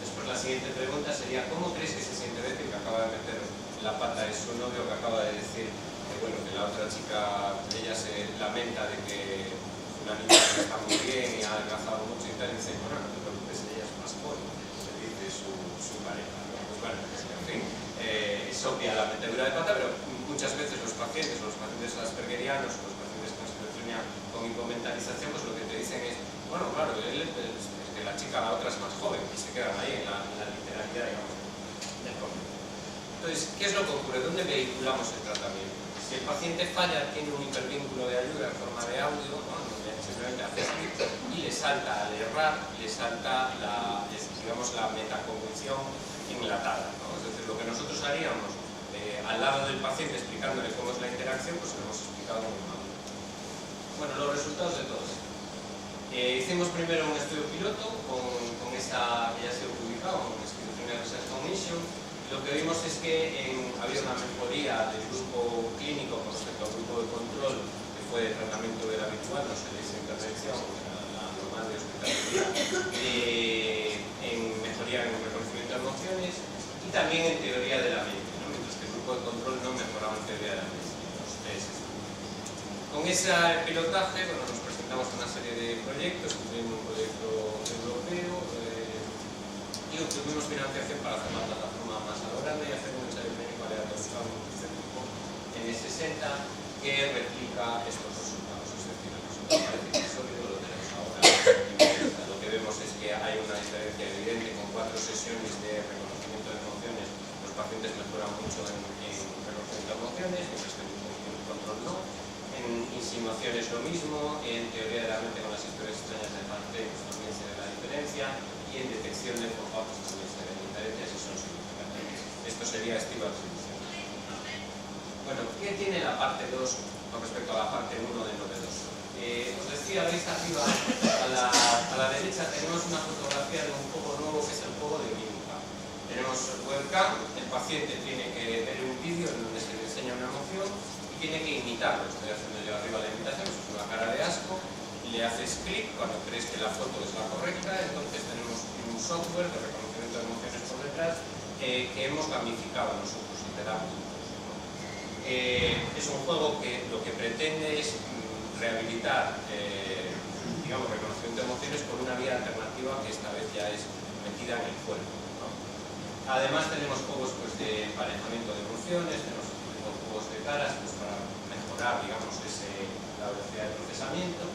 Después la siguiente pregunta sería: ¿cómo crees que se siente decir que acaba de meter la pata de su novio, que acaba de decir que, bueno, que la otra chica, ella se lamenta de que una niña está muy bien y ha adelgazado mucho y tal, y dice, bueno, no te preocupes, ella es más joven, le dice su pareja, ¿no? Pues bueno, en fin, es obvia la metedura de pata, pero muchas veces los pacientes aspergerianos, los pacientes con esquizofrenia con hipomentalización, pues lo que te dicen es, bueno, claro, es que la chica, la otra es más joven, y se quedan ahí en la literalidad, digamos, del cómic. Entonces, ¿qué es lo que ocurre? ¿Dónde vehiculamos el tratamiento? Si el paciente falla, tiene un hipervínculo de ayuda en forma de audio, ¿no? Donde simplemente hace clic y le salta al errar, le salta digamos, la metacognición enlatada, ¿no? Es decir, lo que nosotros haríamos al lado del paciente explicándole cómo es la interacción, pues lo hemos explicado muy mal. Bueno, los resultados de todo esto. Hicimos primero un estudio piloto con esta que ya ha sido publicado, con Schizophrenia Research Commission. Lo que vimos es que había una mejoría del grupo clínico con respecto al grupo de control, que fue de tratamiento del habitual, no se le hizo intervención, la normal de hospitalidad, en mejoría en reconocimiento de emociones y también en teoría de la mente, ¿no? Mientras que el grupo de control no mejoraba en teoría de la mente. Con ese pilotaje, bueno, nos presentamos una serie de proyectos, incluyendo un proyecto europeo, y obtuvimos financiación para hacer una plataforma más a lo grande y hacer un ensayo clínico aleatorizado en E60 que replica estos resultados. Es decir, el resultado parece sólido, lo tenemos ahora. Lo que vemos es que hay una diferencia evidente con 4 sesiones de reconocimiento de emociones. Los pacientes mejoran mucho en reconocimiento de emociones, mientras que en control no. En insinuaciones lo mismo, en teoría de la mente con las historias extrañas de parte pues también se ve la diferencia, y en detección de pop-up también se ven diferencias y son significativas. Esto sería estiva atribución. Bueno, ¿qué tiene la parte 2 con respecto a la parte 1 de novedoso? Os decía, veis arriba a la derecha tenemos una fotografía de un juego nuevo que es el juego de mímica. Tenemos webcam, el paciente tiene que ver un vídeo en donde se le enseña una emoción y tiene que imitarlo. Estoy haciendo yo arriba la imitación, es una cara de asco. Le haces clic cuando crees que la foto es la correcta, entonces tenemos un software de reconocimiento de emociones por detrás que hemos gamificado nosotros y te da puntos, ¿no? Es un juego que lo que pretende es rehabilitar digamos, reconocimiento de emociones por una vía alternativa que esta vez ya es metida en el cuerpo, ¿no? Además tenemos juegos pues, de emparejamiento de emociones, tenemos juegos de caras pues, para mejorar digamos, la velocidad de procesamiento.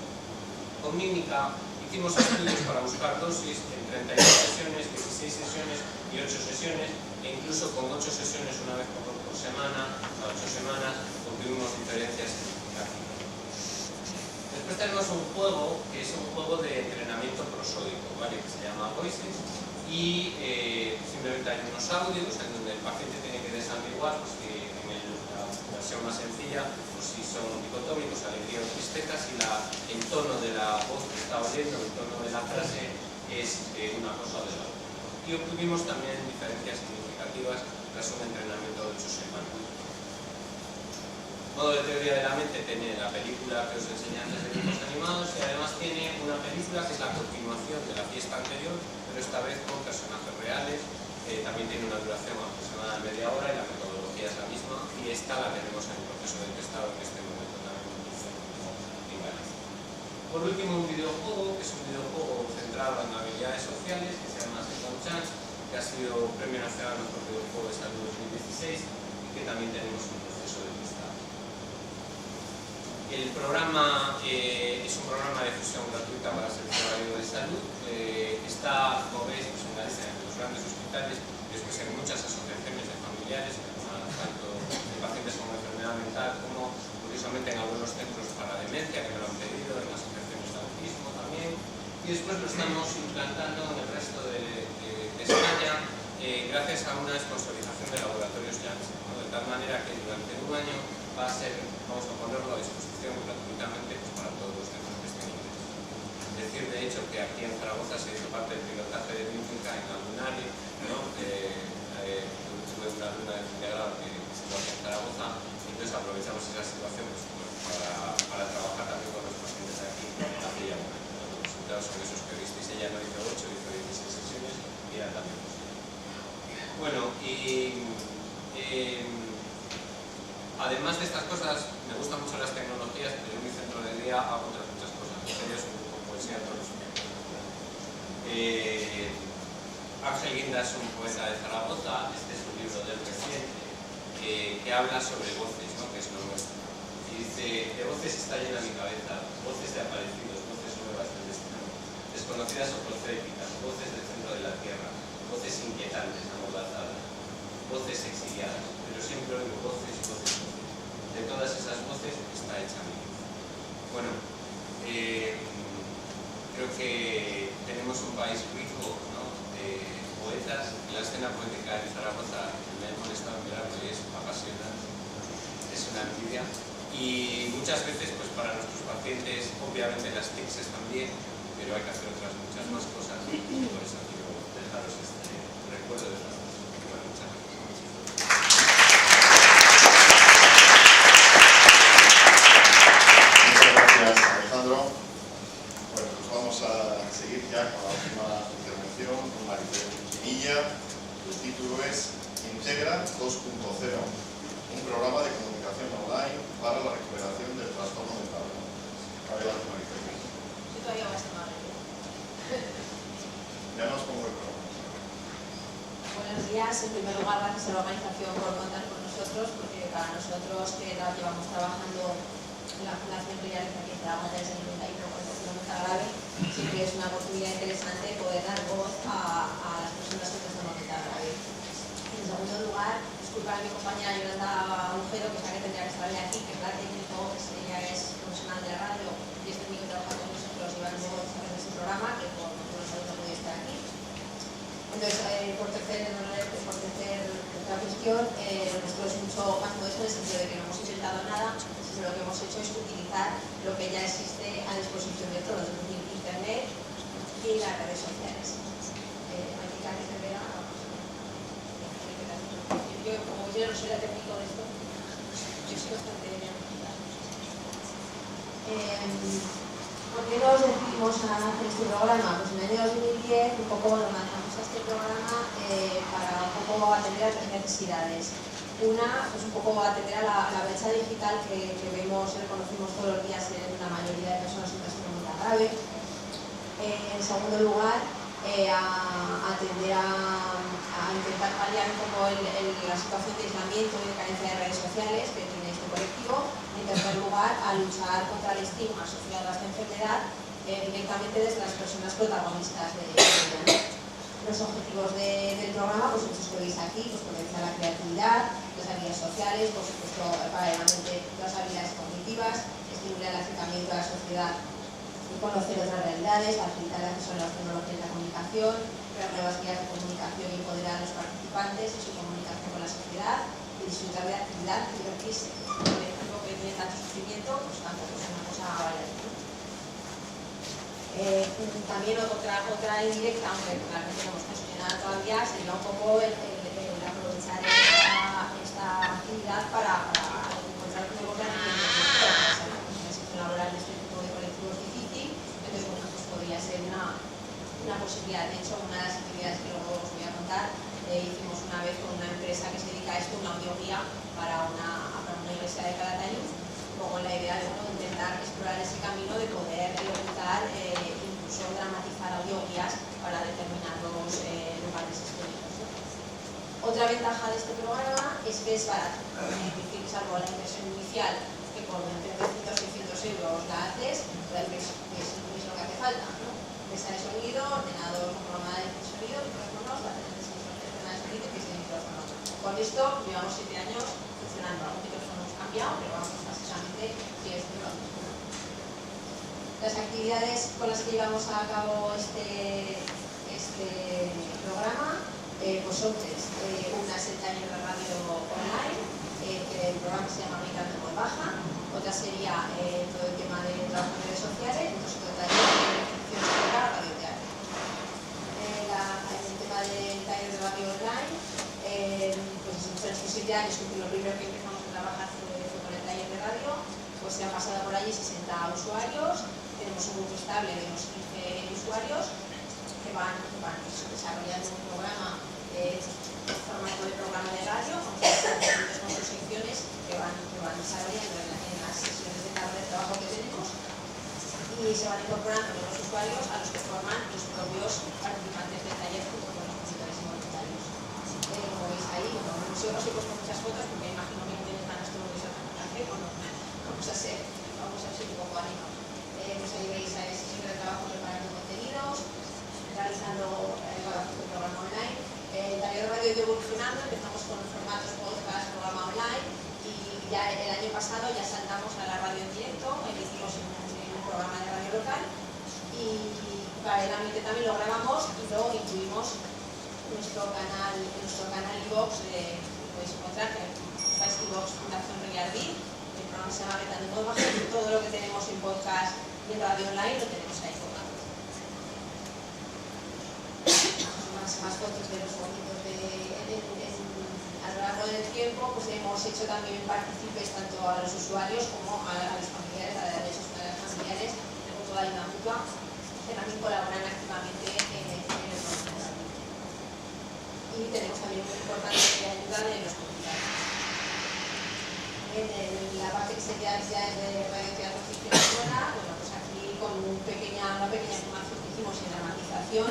Con mímica hicimos estudios para buscar dosis en 32 sesiones, 16 sesiones y 8 sesiones, e incluso con 8 sesiones una vez por semana, a 8 semanas, obtuvimos diferencias significativas. Después tenemos un juego que es un juego de entrenamiento prosódico, ¿vale? Que se llama Voices, y simplemente hay unos audios en donde el paciente tiene que desambiguar, pues que en la versión más sencilla, pues si son dicotómicos, alegría o tristeza, si el tono de la voz que está oyendo, el tono de la frase es una cosa o de la otra. Y obtuvimos también diferencias significativas tras un entrenamiento de 8 semanas. Modo de teoría de la mente tiene la película que os enseñé antes de dibujos animados y además tiene una película que es la continuación de la fiesta anterior, pero esta vez con personajes reales. También tiene una duración aproximada de media hora y la metodología es la misma, y esta la tenemos en el proceso de testado en este momento también en Galicia. Por último, un videojuego, que es un videojuego centrado en habilidades sociales, que se llama Second Chance, que ha sido Premio Nacional Mejor Videojuego de Salud 2016 y que también tenemos un proceso de testado. El programa es un programa de difusión gratuita para el Servicio Gallego de Salud. Está, como veis, pues en Galicia, en los grandes hospitales, y después en muchas asociaciones de familiares, tanto de pacientes con enfermedad mental como, curiosamente, en algunos centros para demencia, que me lo han pedido, en asociaciones de autismo también. Y después lo estamos implantando en el resto de España, gracias a una sponsorización de Laboratorios Janssen, ¿no? De tal manera que durante un año va a ser, vamos a ponerlo a disposición gratuitamente pues, para todos los centros que estén ingresos. Es decir, de hecho, que aquí en Zaragoza se hizo parte del pilotaje de bioquímica en la Lunari, ¿no? Tuve una luna de integrado que se hizo aquí en Zaragoza, y entonces aprovechamos esa situación pues, para trabajar también con los pacientes aquí hace ya un año. Los resultados son esos que visteis, ella no hizo 8, hizo 16 sesiones y era también posible. Bueno, y además de estas cosas, me gustan mucho las tecnologías, pero yo en mi centro de día hago otras muchas cosas. Yo soy un grupo poesía todos los días. Ángel Guinda es un poeta de Zaragoza, este es un libro del reciente, que habla sobre voces, ¿no? Que es lo nuestro. Y dice, de voces está llena mi cabeza, voces de aparecidos, voces nuevas del destino, desconocidas o proféticas, voces del centro de la tierra, voces inquietantes, amordazadas, voces exiliadas, pero siempre oigo voces, voces, voces. De todas esas voces está hecha mi voz. Bueno, creo que tenemos un país rico, ¿no? De poetas. La escena poética de Zaragoza me he molestado en verano y es apasionante, es una envidia. Y muchas veces, pues para nuestros pacientes, obviamente las TICs están bien, pero hay que hacer otras muchas más cosas, y por eso quiero dejaros este recuerdo de las cosas. Bueno, muchas gracias. Alejandro. Bueno, pues vamos a seguir ya con la última intervención con Maricel Pinilla. El título es Integra 2.0, un programa de comunicación online para la recuperación del trastorno mental. Adelante, Maricel. Yo todavía voy a estar mal. Ya nos pongo el programa. Buenos días. En primer lugar, gracias a la organización por contar con nosotros, porque para nosotros que llevamos trabajando en la Fundación Riales aquí en Zaragoza desde el 91 con el mental grave, siempre es una oportunidad interesante poder dar voz a las personas que están con mental grave. En segundo lugar, disculpar a mi compañera Yolanda Agujero, que es la que tendría que estar hoy aquí, que es la técnico, ella es profesional de la radio y es técnico que trabaja con nosotros llevando este programa, que por motivos de salud no podía estar aquí. Entonces, por tercer otra cuestión, nosotros es mucho más modesto en el sentido de que no hemos inventado nada, sino lo que hemos hecho es utilizar lo que ya existe a disposición de todos, es decir, Internet y las redes sociales. Yo, como yo no soy la técnico de esto, yo soy bastante bien. ¿Por qué nos decidimos a hacer este programa? Pues en el año 2010 un poco nos lanzamos a este programa para un poco atender a tres necesidades. Una, pues un poco atender a la brecha digital que vemos y reconocemos todos los días en la mayoría de personas en trastorno mental grave. En segundo lugar, atender a intentar paliar un poco la situación de aislamiento y de carencia de redes sociales que tiene este colectivo. En tercer lugar, a luchar contra el estigma asociado a esta enfermedad directamente desde las personas protagonistas de ella. Los objetivos del programa, pues muchos que veis aquí, pues potenciar la creatividad, las habilidades sociales, por supuesto, paralelamente las habilidades cognitivas, estimular el acercamiento a la sociedad y conocer otras realidades, facilitar el acceso a las tecnologías de la comunicación, crear nuevas vías de comunicación y empoderar a los participantes en su comunicación con la sociedad y disfrutar de actividad y divertirse. Por ejemplo, que tiene tanto sufrimiento, pues tampoco es una cosa variable. También otra indirecta, aunque realmente no hemos conseguido nada todavía, sería un poco el aprovechar esta actividad para encontrar nuevos rendimientos. La situación laboral de este tipo de colectivos es difícil, entonces bueno, pues podría ser una posibilidad. De hecho, una de las actividades que luego os voy a contar, hicimos una vez con una empresa que se dedica a esto, una audioguía para una iglesia de Calatayud, con la idea de intentar explorar ese camino de poder ejecutar, incluso dramatizar audioguías para determinados lugares históricos, ¿no? Otra ventaja de este programa es que es barato, es decir, salvo la inversión inicial, que por entre 300 y 600 euros la haces, que es lo que hace falta, ¿no? Mesa de sonido, ordenador con programa de sonido, micrófonos, baterías de sonido, que es el micrófono. Con esto llevamos 7 años funcionando. Algún micrófono hemos cambiado, pero vamos, básicamente sigue siendo lo mismo. Las actividades con las que llevamos a cabo este programa pues son OTEs. Una es el taller de radio online, que el programa se llama Americano en voz baja. Otra sería todo el tema de trabajo en redes sociales. Entonces, otro taller de ficción sonora, radioteatro. El tema del taller de radio online, pues en estos 7 años, que lo primero que empezamos a trabajar fue con el taller de radio, pues se han pasado por allí 60 usuarios. Tenemos un grupo estable de unos 15 usuarios que van desarrollando un programa formato de programa de radio con sus secciones que van desarrollando en las sesiones de tarde de trabajo que tenemos, y se van incorporando nuevos usuarios a los que forman los propios participantes del taller junto con los monitores y voluntarios. Como veis ahí, no os he puesto muchas fotos porque imagino que no tenéis ganas todos de hacer, vamos a ser un poco ánimo. Pues ahí veis a sesiones de trabajo preparando contenidos, realizando evaluación del programa online. El taller de radio ha ido evolucionando, empezamos con formatos podcast, programa online, y ya el año pasado ya saltamos a la radio en directo, emitimos en un programa de radio local, y paralelamente también lo grabamos y luego incluimos nuestro canal iVox, podéis encontrar que es iVox Fundación Reyardí. El programa se llama Betando en voz baja, y todo lo que tenemos en podcast y en radio online lo tenemos ahí colgado. Más fotos de los bonitos a lo largo del tiempo, pues hemos hecho también partícipes tanto a los usuarios como a los familiares, a las familiares, tenemos toda la ayuda mutua, que también colaboran activamente en el proceso. Y tenemos también muy importante ayuda de los comunitarios. En la parte que sería ya es de radio teatro ficción sonora, bueno, pues aquí con una pequeña formación que hicimos en dramatización,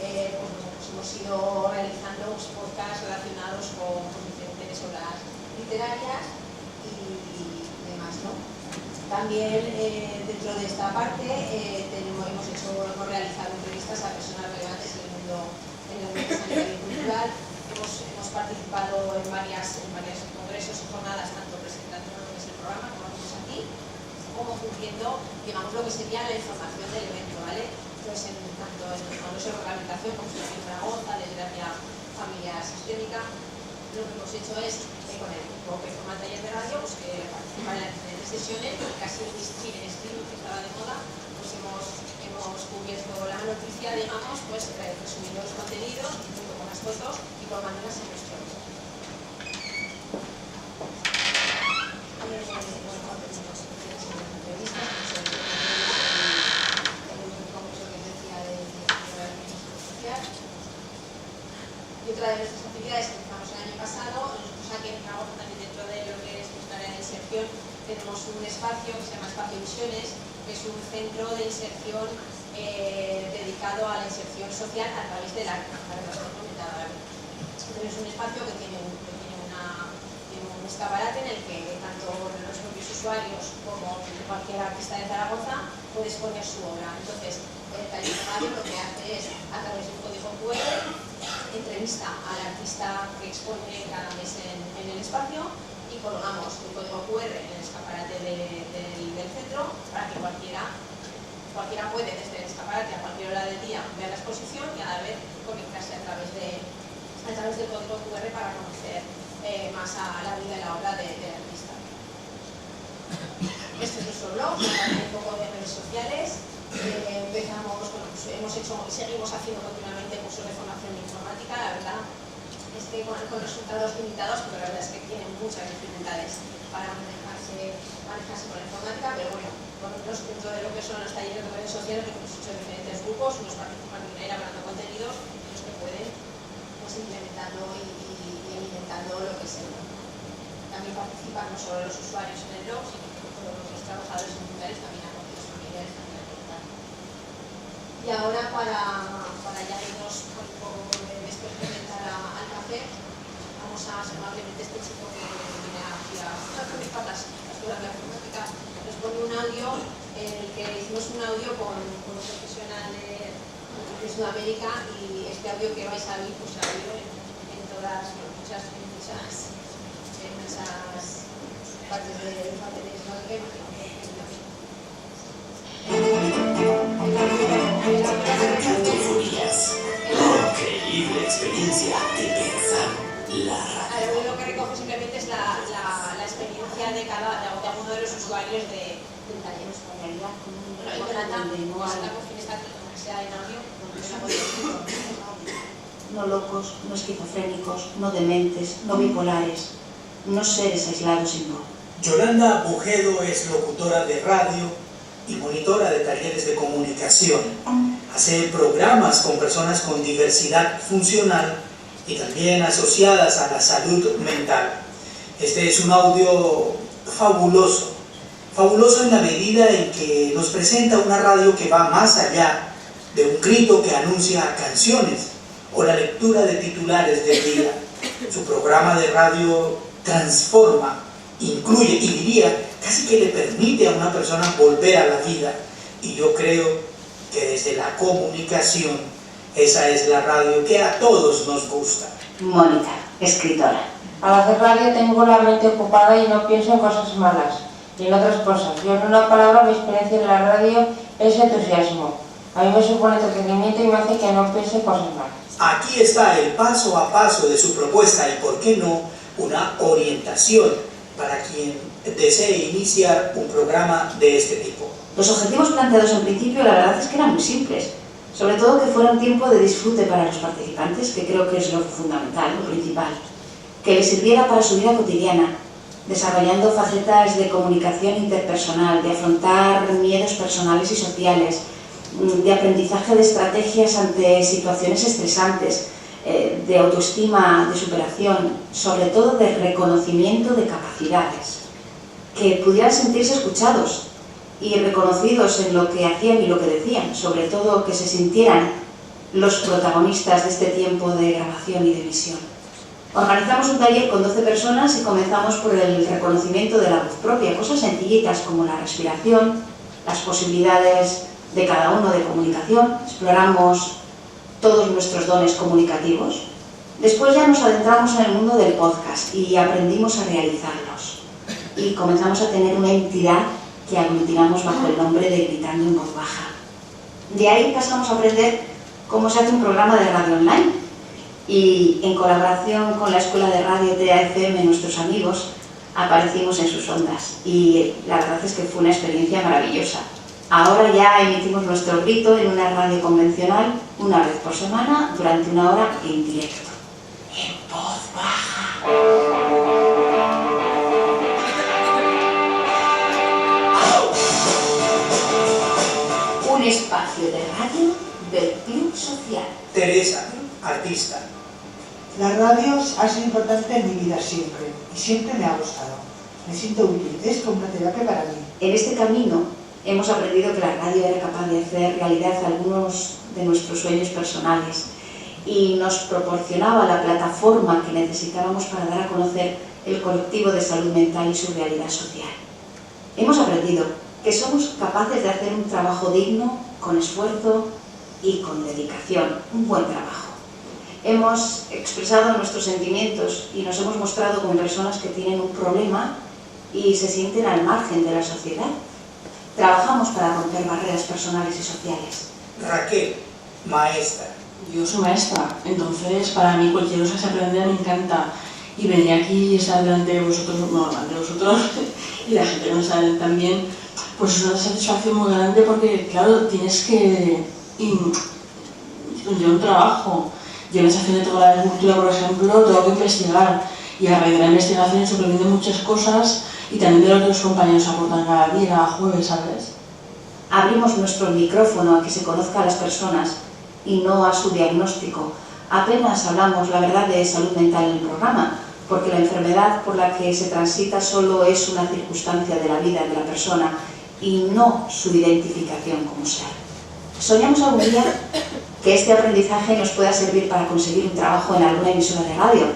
pues hemos ido realizando podcasts relacionados con diferentes obras literarias y demás, ¿no? También dentro de esta parte hemos realizado entrevistas a personas relevantes en el mundo sanitario y cultural. Hemos participado en varios congresos y jornadas, tanto presentando lo que es el programa, como hacemos aquí, como cumpliendo, digamos, lo que sería la información del evento, ¿vale? Pues tanto en el Congreso de Rehabilitación como en Zaragoza, Desgracia Familia Sistémica, lo que hemos hecho es, con el grupo que forma el taller de radio, pues participar en las diferentes sesiones, casi en stream, que estaba de moda, pues hemos cubierto la noticia, digamos, pues resumiendo los contenidos, junto con las fotos y colgándolas en nuestro blog. Otra de nuestras actividades que empezamos el año pasado, nosotros aquí en Zaragoza, también dentro de lo que es nuestra área de inserción, tenemos un espacio que se llama Espacio Visiones, que es un centro de inserción dedicado a la inserción social a través del arte, para que os he comentado ahora. Entonces es un espacio que tiene un escaparate en el que tanto los propios usuarios como cualquier artista de Zaragoza puede exponer su obra. Entonces, el taller de radio lo que hace es, a través de un código QR, entrevista al artista que expone cada mes en el espacio y colgamos el código QR en el escaparate del centro para que cualquiera puede desde el escaparate a cualquier hora del día ver la exposición y a la vez conectarse a través del código QR para conocer más a la vida y la obra del artista. Este es nuestro blog, un poco de redes sociales. Seguimos haciendo continuamente cursos de formación informática. La verdad es que con resultados limitados, pero la verdad es que tienen muchas dificultades para manejarse con la informática, pero bueno, por lo menos dentro de lo que son los talleres de redes sociales, que hemos hecho diferentes grupos, unos participan en elaborando contenidos y los que pueden, pues implementando y alimentando lo que es el blog. También participan no solo los usuarios en el blog, sino que todos los trabajadores voluntarios también han cogido sus familiares también. Y ahora para ya irnos un poco después de entrar al café, vamos a hacer amablemente este chico que viene aquí a participar las escuelas de la informática. Nos pone un audio en el que hicimos un audio con un profesional de Sudamérica, y este audio que vais a oír pues se ha oído en todas, muchas partes de los materiales, ¿no? Autofonías, una increíble experiencia de experiencia de alguno de los usuarios del taller. Nuestra realidad común, Bueno, y trata con fines que sea en audio, no locos, no esquizofrénicos, no dementes, no bipolares, no seres aislados sin voz. Yolanda Bujedo es locutora de radio y monitora de talleres de comunicación. Hace programas con personas con diversidad funcional y también asociadas a la salud mental. Este es un audio fabuloso, fabuloso en la medida en que nos presenta una radio que va más allá de un grito que anuncia canciones o la lectura de titulares del día. Su programa de radio transforma, incluye y diría casi que le permite a una persona volver a la vida. Y yo creo que desde la comunicación esa es la radio que a todos nos gusta. Mónica, escritora. Al hacer radio tengo la mente ocupada y no pienso en cosas malas y en otras cosas. Yo en una palabra, mi experiencia en la radio es entusiasmo. A mí me supone entretenimiento y me hace que no piense cosas malas. Aquí está el paso a paso de su propuesta y, por qué no, una orientación para quien desee iniciar un programa de este tipo. Los objetivos planteados en principio, la verdad es que eran muy simples. Sobre todo que fuera un tiempo de disfrute para los participantes, que creo que es lo fundamental, lo principal. Que les sirviera para su vida cotidiana, desarrollando facetas de comunicación interpersonal, de afrontar miedos personales y sociales, de aprendizaje de estrategias ante situaciones estresantes, de autoestima, de superación, sobre todo de reconocimiento de capacidades, que pudieran sentirse escuchados y reconocidos en lo que hacían y lo que decían, sobre todo que se sintieran los protagonistas de este tiempo de grabación y de emisión. Organizamos un taller con 12 personas y comenzamos por el reconocimiento de la voz propia, cosas sencillitas como la respiración, las posibilidades de cada uno de comunicación, exploramos todos nuestros dones comunicativos. Después ya nos adentramos en el mundo del podcast y aprendimos a realizarlos. Y comenzamos a tener una entidad que aglutinamos bajo el nombre de Gritando en Voz Baja. De ahí pasamos a aprender cómo se hace un programa de radio online y en colaboración con la Escuela de Radio TAFM, nuestros amigos, aparecimos en sus ondas y la verdad es que fue una experiencia maravillosa. Ahora ya emitimos nuestro grito en una radio convencional una vez por semana durante una hora en directo. En voz baja. Un espacio de radio del Club Social. Teresa, artista. La radio ha sido importante en mi vida siempre y siempre me ha gustado. Me siento útil, es como una terapia para mí. En este camino hemos aprendido que la radio era capaz de hacer realidad algunos de nuestros sueños personales y nos proporcionaba la plataforma que necesitábamos para dar a conocer el colectivo de salud mental y su realidad social. Hemos aprendido que somos capaces de hacer un trabajo digno, con esfuerzo y con dedicación, un buen trabajo. Hemos expresado nuestros sentimientos y nos hemos mostrado como personas que tienen un problema y se sienten al margen de la sociedad. Trabajamos para romper barreras personales y sociales. Raquel, maestra. Yo soy maestra, entonces para mí cualquier cosa que se aprende me encanta. Y venir aquí y estar delante de vosotros, y la gente que nos sabe también, pues es una satisfacción muy grande porque, claro, tienes que un trabajo. Yo en esa de toda la agricultura, por ejemplo, tengo que investigar y a raíz de la investigación se aprenden muchas cosas y también de lo que los compañeros aportan cada día, cada jueves, ¿sabes? Abrimos nuestro micrófono a que se conozca a las personas y no a su diagnóstico. Apenas hablamos, la verdad, de salud mental en el programa, porque la enfermedad por la que se transita solo es una circunstancia de la vida de la persona y no su identificación como ser. Soñamos algún día que este aprendizaje nos pueda servir para conseguir un trabajo en alguna emisora de radio,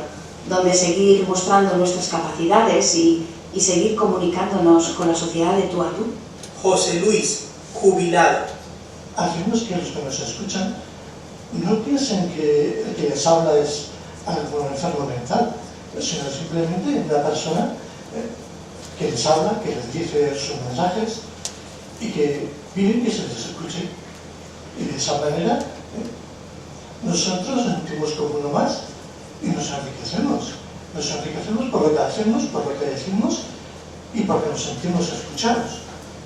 donde seguir mostrando nuestras capacidades y seguir comunicándonos con la sociedad de tú a tú. José Luis, jubilado. Hacemos que los que nos escuchan no piensen que el que les habla es algún enfermo mental, sino simplemente una persona que les habla, que les dice sus mensajes y que piden que se les escuche. Y de esa manera nosotros nos sentimos como uno más y nos enriquecemos. Nos enriquecemos por lo que hacemos, por lo que decimos y porque nos sentimos escuchados,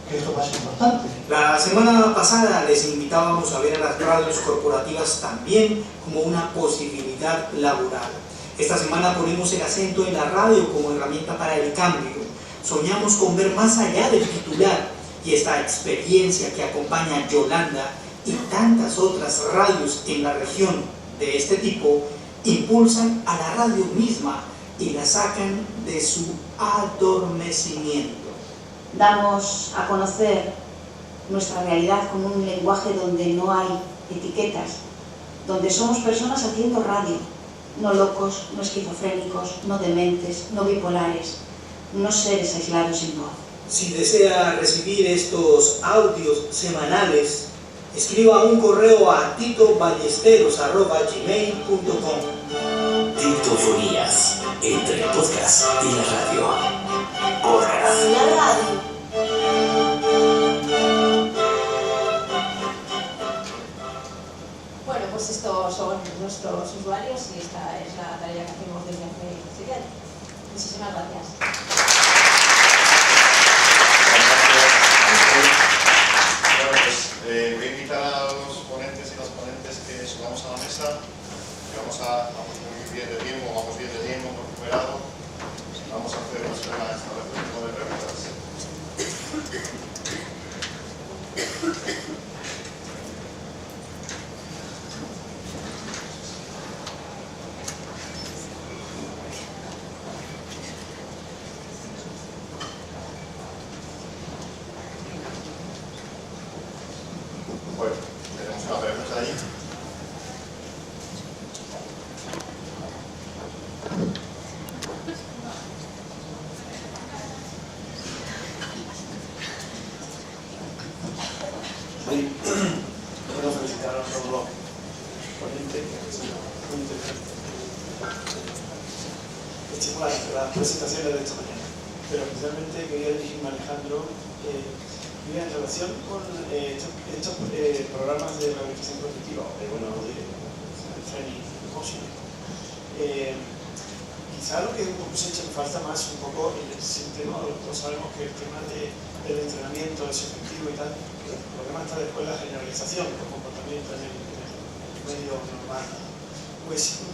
que es lo más importante. La semana pasada les invitábamos a ver a las radios corporativas también como una posibilidad laboral. Esta semana ponemos el acento en la radio como herramienta para el cambio. Soñamos con ver más allá del titular, y esta experiencia que acompaña a Yolanda y tantas otras radios en la región de este tipo impulsan a la radio misma y la sacan de su adormecimiento. Damos a conocer nuestra realidad con un lenguaje donde no hay etiquetas, donde somos personas haciendo radio, no locos, no esquizofrénicos, no dementes, no bipolares, no seres aislados sin voz. Si desea recibir estos audios semanales, escriba un correo a titoballesteros@gmail.com. Titofonías, entre el podcast y la radio. Podcast. La radio. Bueno, pues estos son nuestros usuarios y esta es la tarea que hacemos desde hace 7 años. Muchísimas gracias. Bueno, pues voy a invitar a los ponentes y las ponentes que subamos a la mesa, que vamos muy bien de tiempo, hemos recuperado. Vamos a hacer una establecimiento de preguntas. Bueno, tenemos una pregunta ahí. Quiero felicitar a todos los ponentes, muy interesante. Estimular las presentaciones de esta mañana, pero especialmente quería dirigirme a Alejandro en relación con estos programas de rehabilitación cognitiva, de training emotional. Quizá lo que se echa en falta más un poco es el tema, todos sabemos que el tema del entrenamiento, ese objetivo y tal, el problema está después la generalización del comportamiento en el medio normal. Pues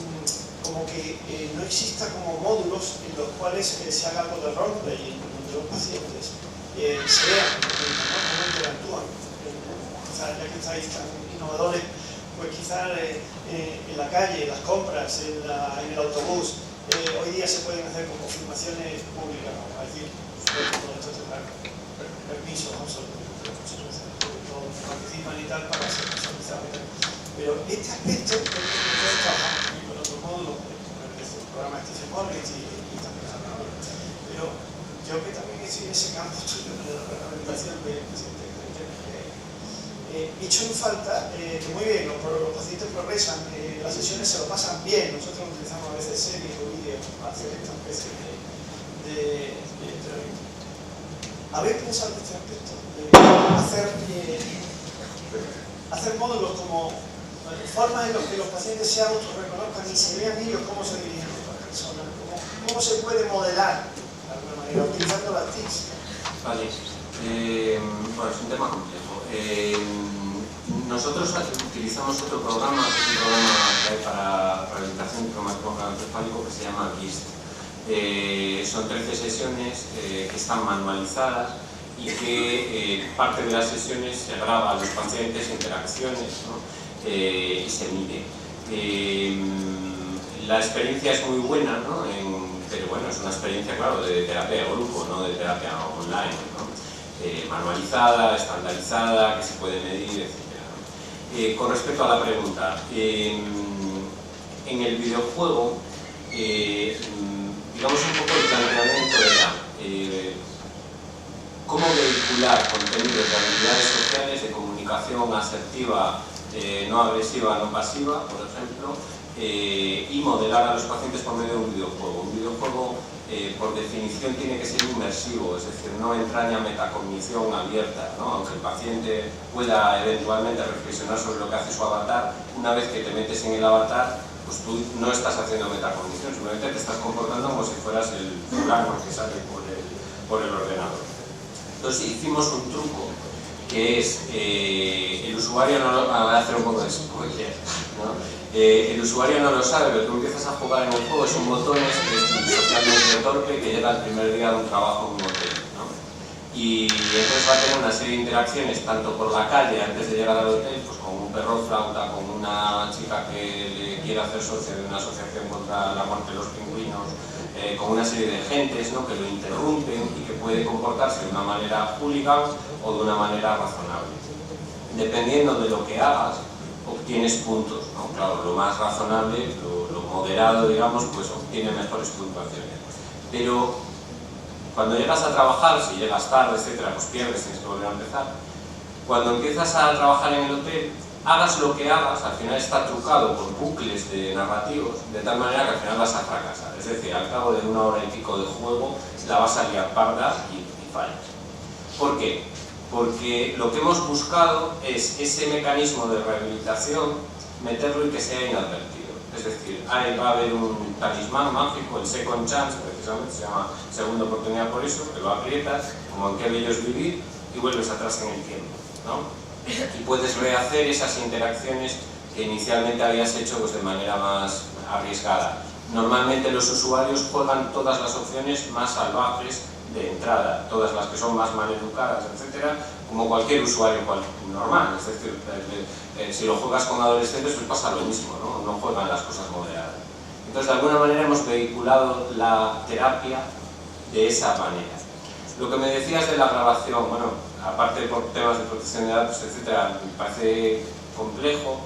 como que no exista como módulos en los cuales se haga algo de roleplaying, donde los pacientes sean, cómo interactúan. Quizás ya que estáis tan innovadores, pues quizás en la calle, en las compras, en el autobús, hoy día se pueden hacer como filmaciones públicas, vamos a decir, todo esto tendrá permiso, todos participan y tal para ser personalizados. Pero este aspecto, nosotros trabajamos con otros módulos, el programa Stephen Morris y también ahora. Pero yo que también estoy en ese campo de la rehabilitación de pacientes hecho en falta que muy bien, los pacientes progresan, las sesiones se lo pasan bien, nosotros utilizamos a veces series o vídeos para hacer esta especie de entrenamiento. ¿Habéis pensado en este aspecto? Hacer módulos como formas en las que los pacientes se autorreconozcan y se vean ellos cómo se dirigen a las personas, cómo se puede modelar de alguna manera, utilizando las TICs. Vale, bueno, es un tema complejo. Nosotros utilizamos otro programa, que es un programa que hay para rehabilitación traumático craneoencefálico que se llama GIST. Son 13 sesiones que están manualizadas y que parte de las sesiones se graba a los pacientes, interacciones, ¿no? Y se mide. La experiencia es muy buena, ¿no? Pero bueno, es una experiencia, claro, de terapia de grupo, no de terapia online, ¿no? Manualizada, estandarizada, que se puede medir, etc. Con respecto a la pregunta, en el videojuego, digamos un poco el planteamiento era cómo vehicular contenidos de habilidades sociales, de comunicación asertiva, no agresiva, no pasiva, por ejemplo, y modelar a los pacientes por medio de un videojuego. Un videojuego, por definición, tiene que ser inmersivo, es decir, no entraña metacognición abierta, ¿no? Aunque el paciente pueda eventualmente reflexionar sobre lo que hace su avatar, una vez que te metes en el avatar, pues tú no estás haciendo metacognición, simplemente te estás comportando como si fueras el fulano que sale por el ordenador. Entonces hicimos un truco que es, el usuario no lo... voy a hacer un poco de spoiler, ¿no? El usuario no lo sabe, pero tú empiezas a jugar en el juego, son botones que es socialmente torpe que llega el primer día de un trabajo en un hotel, ¿no? Y entonces va a tener una serie de interacciones tanto por la calle antes de llegar al hotel, pues con un perro flauta, con una chica que le quiere hacer socia de una asociación contra la muerte de los pingüinos, con una serie de gentes, ¿no?, que lo interrumpen y que puede comportarse de una manera hooligan o de una manera razonable. Dependiendo de lo que hagas, obtienes puntos, ¿no? Claro, lo más razonable, lo moderado, digamos, pues obtiene mejores puntuaciones. Pero cuando llegas a trabajar, si llegas tarde, etcétera, pues pierdes, tienes que volver a empezar. Cuando empiezas a trabajar en el hotel, hagas lo que hagas, al final está trucado por bucles de narrativos, de tal manera que al final vas a fracasar. Es decir, al cabo de 1 hora y pico de juego, la vas a liar parda y fallas. ¿Por qué? Porque lo que hemos buscado es ese mecanismo de rehabilitación, meterlo y que sea inadvertido. Es decir, ahí va a haber un talismán mágico, el second chance, precisamente, se llama segunda oportunidad por eso, que lo aprietas, como en Qué bello es vivir, y vuelves atrás en el tiempo, ¿no? Y puedes rehacer esas interacciones que inicialmente habías hecho pues, de manera más arriesgada. Normalmente los usuarios juegan todas las opciones más salvajes de entrada, todas las que son más maleducadas, etcétera, como cualquier usuario normal. Es decir, si lo juegas con adolescentes, pues pasa lo mismo, ¿no? No juegan las cosas moderadas. Entonces, de alguna manera hemos vehiculado la terapia de esa manera. Lo que me decías de la grabación, bueno, aparte por temas de protección de datos, etcétera, me parece complejo.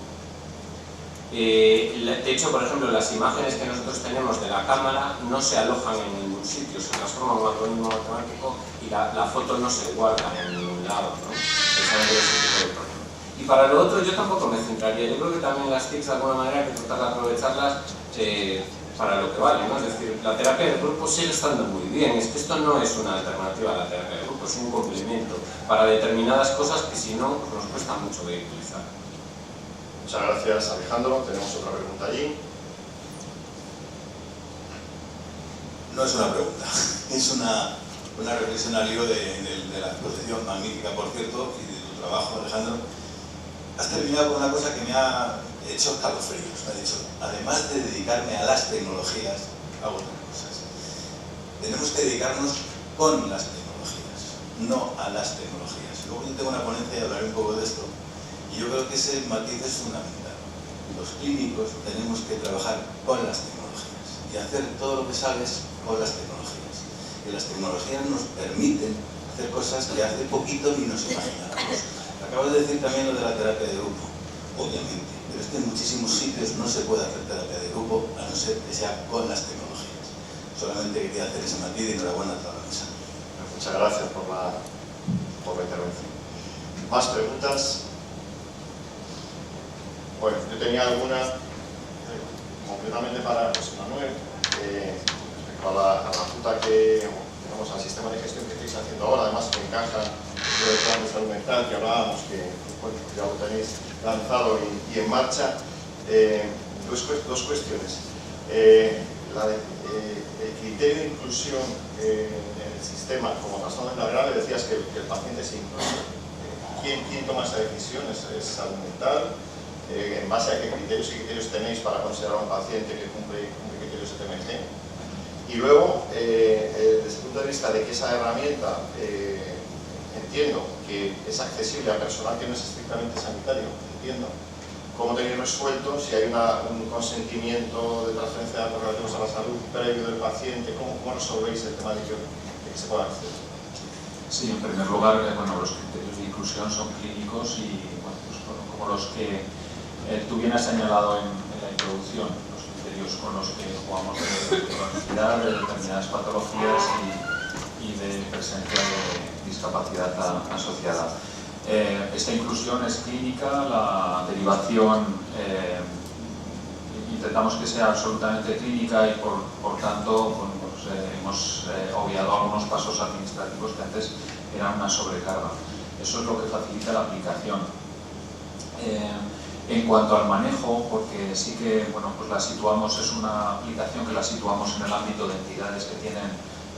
De hecho, por ejemplo, las imágenes que nosotros tenemos de la cámara no se alojan en ningún sitio, se transforman en un algoritmo matemático y la foto no se guarda en ningún lado, ¿no? Y para lo otro yo tampoco me centraría, yo creo que también las TICs de alguna manera hay que tratar de aprovecharlas para lo que vale, ¿no? Es decir, la terapia de grupo sigue estando muy bien, es que esto no es una alternativa a la terapia de grupo, es un complemento para determinadas cosas que si no pues nos cuesta mucho vehiculizar. Muchas gracias, Alejandro. Tenemos otra pregunta allí. No es una pregunta, es una reflexión al hilo de la exposición magnífica, por cierto, y de tu trabajo, Alejandro. Has terminado con una cosa que me ha hecho escalofríos. Me ha dicho, además de dedicarme a las tecnologías, hago otras cosas. Tenemos que dedicarnos con las tecnologías, no a las tecnologías. Luego yo tengo una ponencia y hablaré un poco de esto. Y yo creo que ese matiz es fundamental. Los clínicos tenemos que trabajar con las tecnologías y hacer todo lo que sabes con las tecnologías. Y las tecnologías nos permiten hacer cosas que hace poquito ni nos imaginábamos. Acabas de decir también lo de la terapia de grupo, obviamente, pero es que en muchísimos sitios no se puede hacer terapia de grupo a no ser que sea con las tecnologías. Solamente quería hacer ese matiz y enhorabuena a toda la mesa. Muchas gracias por la intervención. ¿Más preguntas? Bueno, yo tenía alguna concretamente para José Manuel, respecto a la ruta que, digamos, al sistema de gestión que estáis haciendo ahora, además que encaja dentro del plan de salud mental que hablábamos, que bueno, ya lo tenéis lanzado y en marcha. Dos cuestiones. El criterio de inclusión en el sistema como trastorno mental grave, decías que el paciente se incluye. ¿Quién toma esa decisión? ¿Es salud mental? ¿En base a qué criterios tenéis para considerar a un paciente que cumple criterios de TMG? Y luego, desde el punto de vista de que esa herramienta, entiendo que es accesible a personal que no es estrictamente sanitario, entiendo, ¿cómo tenéis resuelto si hay un consentimiento de transferencia de datos relativos a la salud previo del paciente? ¿Cómo resolvéis el tema de que se pueda acceder? Sí, en primer lugar, bueno, los criterios de inclusión son clínicos y bueno, pues, como los que tú bien has señalado en la introducción, los criterios con los que jugamos de cronicidad, de determinadas patologías y de presencia de discapacidad asociada. Esta inclusión es clínica, la derivación intentamos que sea absolutamente clínica y por tanto bueno, pues, hemos obviado algunos pasos administrativos que antes eran una sobrecarga. Eso es lo que facilita la aplicación. En cuanto al manejo, porque sí que bueno, pues la situamos, es una aplicación que la situamos en el ámbito de entidades que tienen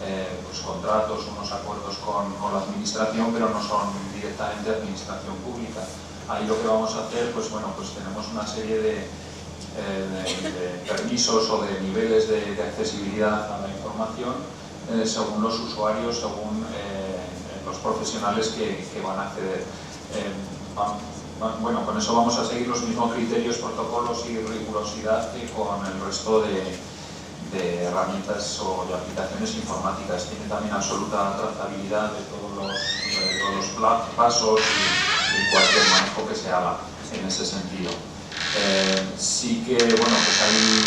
pues contratos, unos acuerdos con la administración, pero no son directamente administración pública. Ahí lo que vamos a hacer, pues bueno, pues tenemos una serie de permisos o de niveles de accesibilidad a la información según los usuarios, según los profesionales que van a acceder. Bueno, con eso vamos a seguir los mismos criterios, protocolos y rigurosidad que con el resto de herramientas o de aplicaciones informáticas. Tiene también absoluta trazabilidad de todos los pasos y cualquier manejo que se haga en ese sentido. Sí que, bueno, pues hay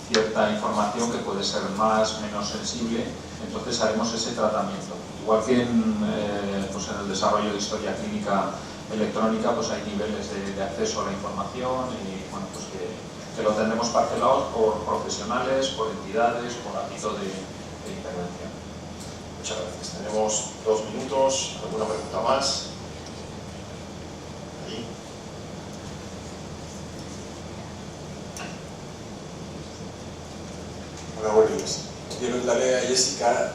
cierta información que puede ser más, menos sensible, entonces haremos ese tratamiento. Igual que pues en el desarrollo de historia clínica electrónica, pues hay niveles de acceso a la información y bueno, pues que lo tendremos parcelados por profesionales, por entidades, por ámbito de intervención. Muchas gracias. Tenemos 2 minutos. ¿Alguna pregunta más? Ahí. Hola, buenos días. Quiero preguntarle a Jessica,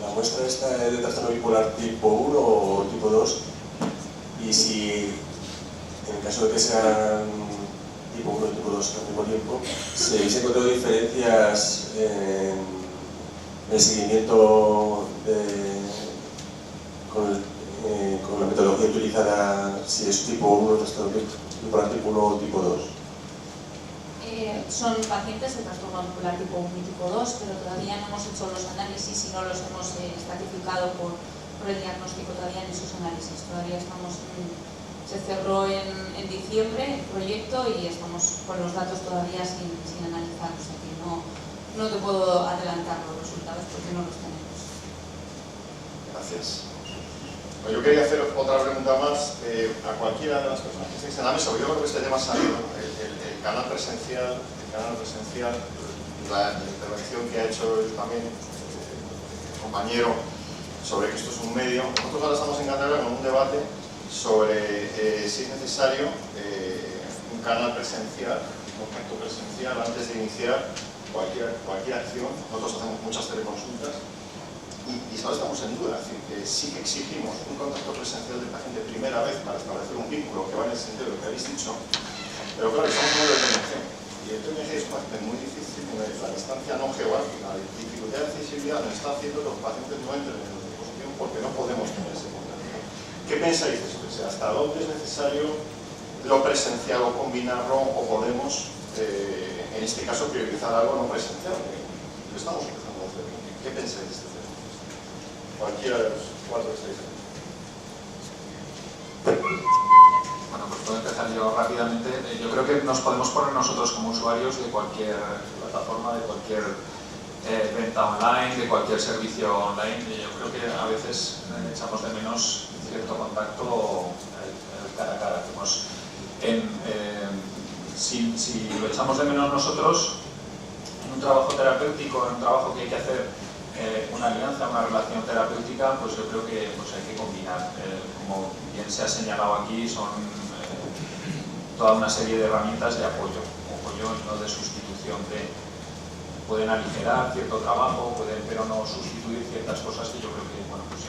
la muestra esta es de trastorno bipolar tipo 1 o tipo 2, y si en el caso de que sean tipo 1 y tipo 2 al mismo tiempo, si habéis encontrado diferencias en el seguimiento con la metodología utilizada, si es tipo 1, trastorno bipolar tipo 1 o tipo 2. Son pacientes de trastorno bipolar tipo 1 y tipo 2, pero todavía no hemos hecho los análisis y no los hemos estratificado por el diagnóstico todavía en esos análisis. Todavía estamos se cerró en diciembre el proyecto y estamos con los datos todavía sin analizar, o sea que no te puedo adelantar los resultados porque no los tenemos. Gracias. Yo quería hacer otra pregunta más a cualquiera de las personas que estáis en la mesa. Yo creo que este tema ha salido, el canal presencial, la intervención que ha hecho también el compañero sobre que esto es un medio. Nosotros ahora estamos en Cantabria con un debate sobre si es necesario un canal presencial, un contacto presencial antes de iniciar cualquier acción. Nosotros hacemos muchas teleconsultas y ahora estamos en duda, es decir, que sí que exigimos un contacto presencial del paciente primera vez para establecer un vínculo que va en el sentido de lo que habéis dicho, pero claro, estamos hablando de TMG y el TMG es un paciente muy difícil, la distancia no geográfica, la dificultad de accesibilidad nos está haciendo que los pacientes no entren en la disposición porque no podemos tener ese contacto. ¿Qué pensáis de esto? ¿Hasta dónde es necesario lo presencial o combinarlo o podemos, en este caso, priorizar algo no presencial? Lo estamos empezando a hacer. ¿Qué pensáis de este tema? Cualquiera de los 4 que estáis aquí. Bueno, pues puedo empezar yo rápidamente. Yo creo que nos podemos poner nosotros como usuarios de cualquier plataforma, de cualquier venta online, de cualquier servicio online. Yo creo que a veces echamos de menos cierto contacto cara a cara. Si lo echamos de menos nosotros, en un trabajo terapéutico, en un trabajo que hay que hacer una alianza, una relación terapéutica, pues yo creo que pues hay que combinar. Como bien se ha señalado aquí, son toda una serie de herramientas de apoyo y no de sustitución. Pueden aligerar cierto trabajo, pero no sustituir ciertas cosas que yo creo que, bueno, pues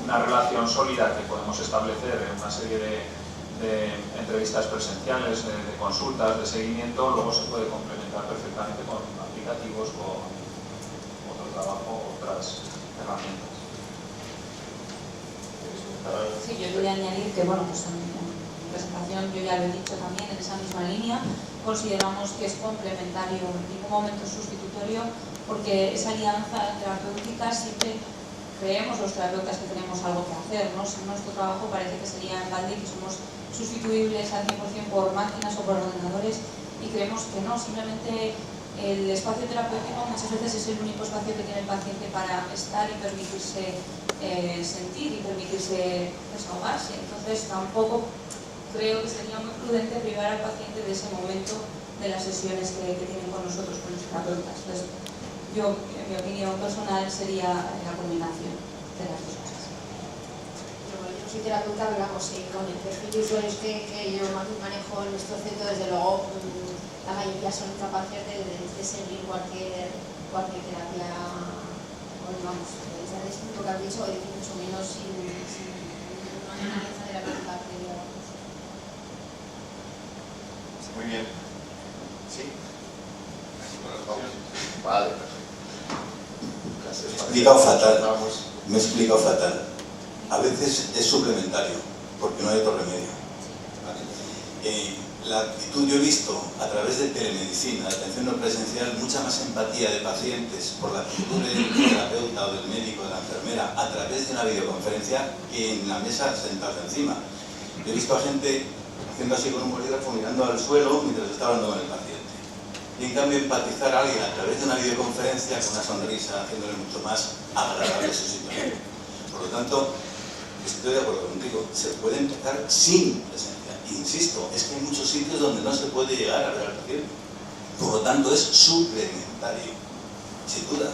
una relación sólida que podemos establecer en una serie de entrevistas presenciales, de consultas, de seguimiento, luego se puede complementar perfectamente con aplicativos, con otro trabajo, otras herramientas. Sí, yo quería añadir que, bueno, pues en mi presentación yo ya lo he dicho también, en esa misma línea, consideramos que es complementario, en ningún momento es sustitutorio, porque esa alianza terapéutica siempre creemos los terapeutas que tenemos algo que hacer, ¿no? Si nuestro trabajo parece que sería en balde, que somos sustituibles al 100% por máquinas o por ordenadores, y creemos que no, simplemente el espacio terapéutico muchas veces es el único espacio que tiene el paciente para estar y permitirse sentir y permitirse desahogarse. Entonces tampoco creo que sería muy prudente privar al paciente de ese momento de las sesiones que tienen con nosotros, con los terapeutas. Entonces, yo, en mi opinión personal, sería la combinación de las dos cosas. Pero volviendo soy terapeuta, pero vamos, con el perfil de usuarios que yo manejo en nuestro centro, desde luego la mayoría son incapaces de seguir cualquier terapia, vamos, desde esto que has dicho, y mucho menos sin una analítica terapéutica previa. Muy bien. ¿Sí? Vale, perfecto. Me he explicado fatal. Me he explicado fatal. A veces es suplementario, porque no hay otro remedio. ¿Vale? La actitud, yo he visto a través de telemedicina, de atención no presencial, mucha más empatía de pacientes por la actitud del terapeuta o del médico, de la enfermera, a través de una videoconferencia que en la mesa sentados encima. He visto a gente haciendo así con un bolígrafo, mirando al suelo mientras está hablando con el paciente. Y en cambio empatizar a alguien a través de una videoconferencia con una sonrisa, haciéndole mucho más agradable su situación. Por lo tanto, estoy de acuerdo contigo, se puede empezar sin presencia. Insisto, es que hay muchos sitios donde no se puede llegar a ver al paciente. Por lo tanto, es suplementario, sin duda.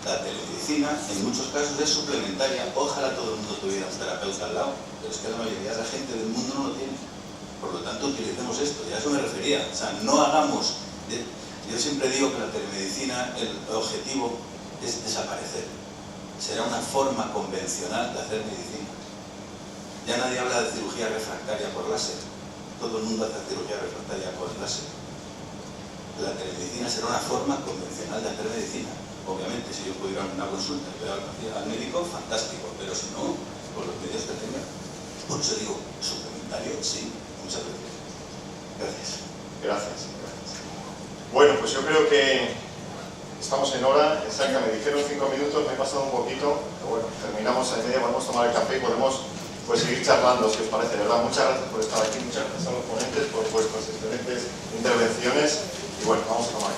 La telemedicina en muchos casos es suplementaria. Ojalá todo el mundo tuviera un terapeuta al lado, pero es que la mayoría de la gente del mundo no lo tiene. Por lo tanto, utilicemos esto, y a eso me refería. O sea, no hagamos... Yo siempre digo que la telemedicina, el objetivo es desaparecer. Será una forma convencional de hacer medicina. Ya nadie habla de cirugía refractaria por láser. Todo el mundo hace cirugía refractaria por láser. La telemedicina será una forma convencional de hacer medicina. Obviamente, si yo pudiera ir a una consulta y ver al médico, fantástico. Pero si no, con los medios que tenga. Por eso digo, suplementario, sí. Muchas gracias. Gracias. Gracias. Bueno, pues yo creo que estamos en hora exacta. Me dijeron 5 minutos, me he pasado un poquito. Pero bueno, terminamos a media, podemos tomar el café y podemos seguir charlando, si os parece, ¿verdad? Muchas gracias por estar aquí, muchas gracias a los ponentes por vuestras excelentes intervenciones y bueno, vamos a tomar